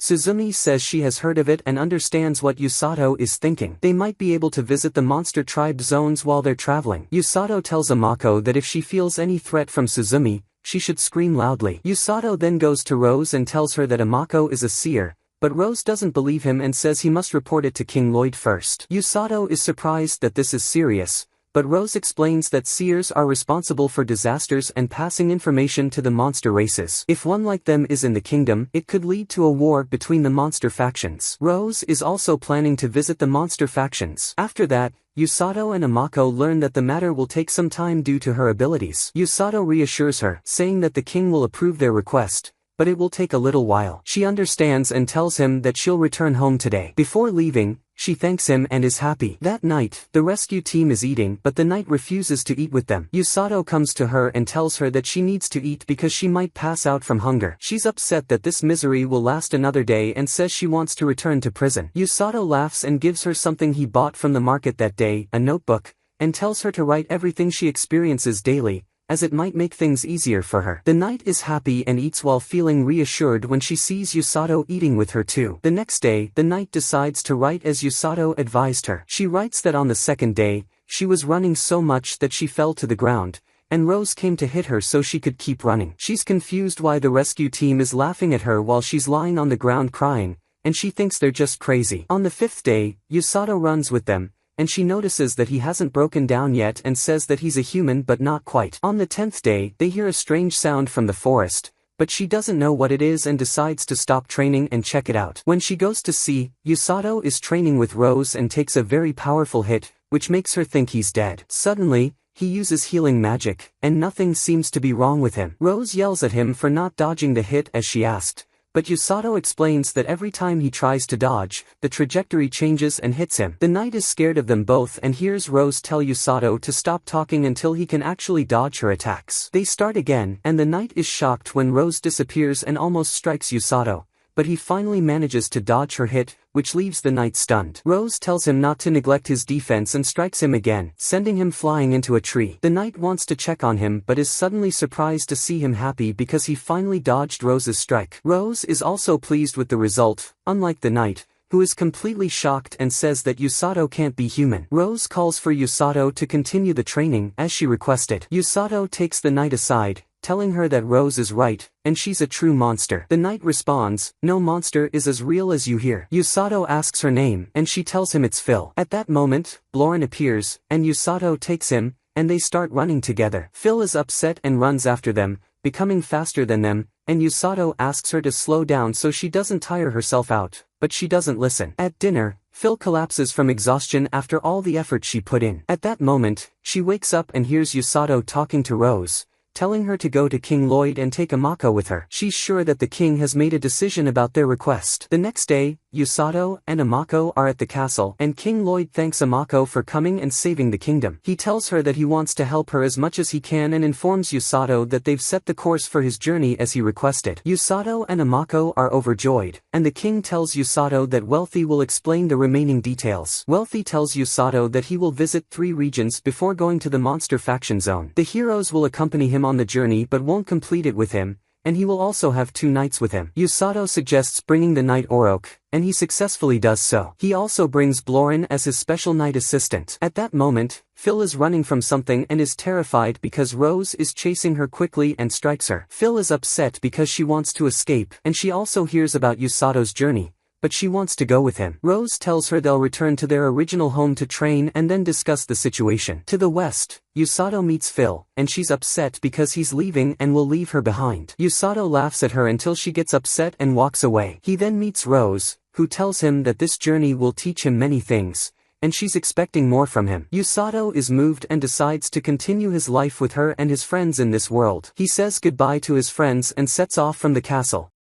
Suzumi says she has heard of it and understands what Usato is thinking. They might be able to visit the monster tribe zones while they're traveling. Usato tells Amako that if she feels any threat from Suzumi, she should scream loudly. Usato then goes to Rose and tells her that Amako is a seer, but Rose doesn't believe him and says he must report it to King Lloyd first. Usato is surprised that this is serious, but Rose explains that seers are responsible for disasters and passing information to the monster races. If one like them is in the kingdom, it could lead to a war between the monster factions. Rose is also planning to visit the monster factions. After that, Usato and Amako learn that the matter will take some time due to her abilities. Usato reassures her, saying that the king will approve their request, but it will take a little while. She understands and tells him that she'll return home today. Before leaving, she thanks him and is happy. That night, the rescue team is eating, but the knight refuses to eat with them. Usato comes to her and tells her that she needs to eat because she might pass out from hunger. She's upset that this misery will last another day and says she wants to return to prison. Usato laughs and gives her something he bought from the market that day, a notebook, and tells her to write everything she experiences daily, as it might make things easier for her. The knight is happy and eats while feeling reassured when she sees Usato eating with her too. The next day, the knight decides to write as Usato advised her. She writes that on the second day, she was running so much that she fell to the ground, and Rose came to hit her so she could keep running. She's confused why the rescue team is laughing at her while she's lying on the ground crying, and she thinks they're just crazy. On the fifth day, Usato runs with them, and she notices that he hasn't broken down yet and says that he's a human but not quite. On the 10th day, they hear a strange sound from the forest, but she doesn't know what it is and decides to stop training and check it out. When she goes to see, Usato is training with Rose and takes a very powerful hit, which makes her think he's dead. Suddenly, he uses healing magic, and nothing seems to be wrong with him. Rose yells at him for not dodging the hit as she asked, but Usato explains that every time he tries to dodge, the trajectory changes and hits him. The knight is scared of them both and hears Rose tell Usato to stop talking until he can actually dodge her attacks. They start again, and the knight is shocked when Rose disappears and almost strikes Usato, but he finally manages to dodge her hit, which leaves the knight stunned. Rose tells him not to neglect his defense and strikes him again, sending him flying into a tree. The knight wants to check on him but is suddenly surprised to see him happy because he finally dodged Rose's strike. Rose is also pleased with the result, unlike the knight, who is completely shocked and says that Usato can't be human. Rose calls for Usato to continue the training as she requested. Usato takes the knight aside, telling her that Rose is right, and she's a true monster. The knight responds, "No monster is as real as you hear." Usato asks her name, and she tells him it's Phil. At that moment, Bloren appears, and Usato takes him, and they start running together. Phil is upset and runs after them, becoming faster than them, and Usato asks her to slow down so she doesn't tire herself out, but she doesn't listen. At dinner, Phil collapses from exhaustion after all the effort she put in. At that moment, she wakes up and hears Usato talking to Rose, telling her to go to King Lloyd and take Amako with her. She's sure that the king has made a decision about their request. The next day, Usato and Amako are at the castle, and King Lloyd thanks Amako for coming and saving the kingdom. He tells her that he wants to help her as much as he can and informs Usato that they've set the course for his journey as he requested. Usato and Amako are overjoyed, and the king tells Usato that Wealthy will explain the remaining details. Wealthy tells Usato that he will visit 3 regions before going to the monster faction zone. The heroes will accompany him on the journey but won't complete it with him, and he will also have 2 knights with him. Usato suggests bringing the knight Orga, and he successfully does so. He also brings Bloren as his special knight assistant. At that moment, Phil is running from something and is terrified because Rose is chasing her quickly and strikes her. Phil is upset because she wants to escape, and she also hears about Usato's journey, but she wants to go with him. Rose tells her they'll return to their original home to train and then discuss the situation. To the west, Usato meets Phil, and she's upset because he's leaving and will leave her behind. Usato laughs at her until she gets upset and walks away. He then meets Rose, who tells him that this journey will teach him many things, and she's expecting more from him. Usato is moved and decides to continue his life with her and his friends in this world. He says goodbye to his friends and sets off from the castle,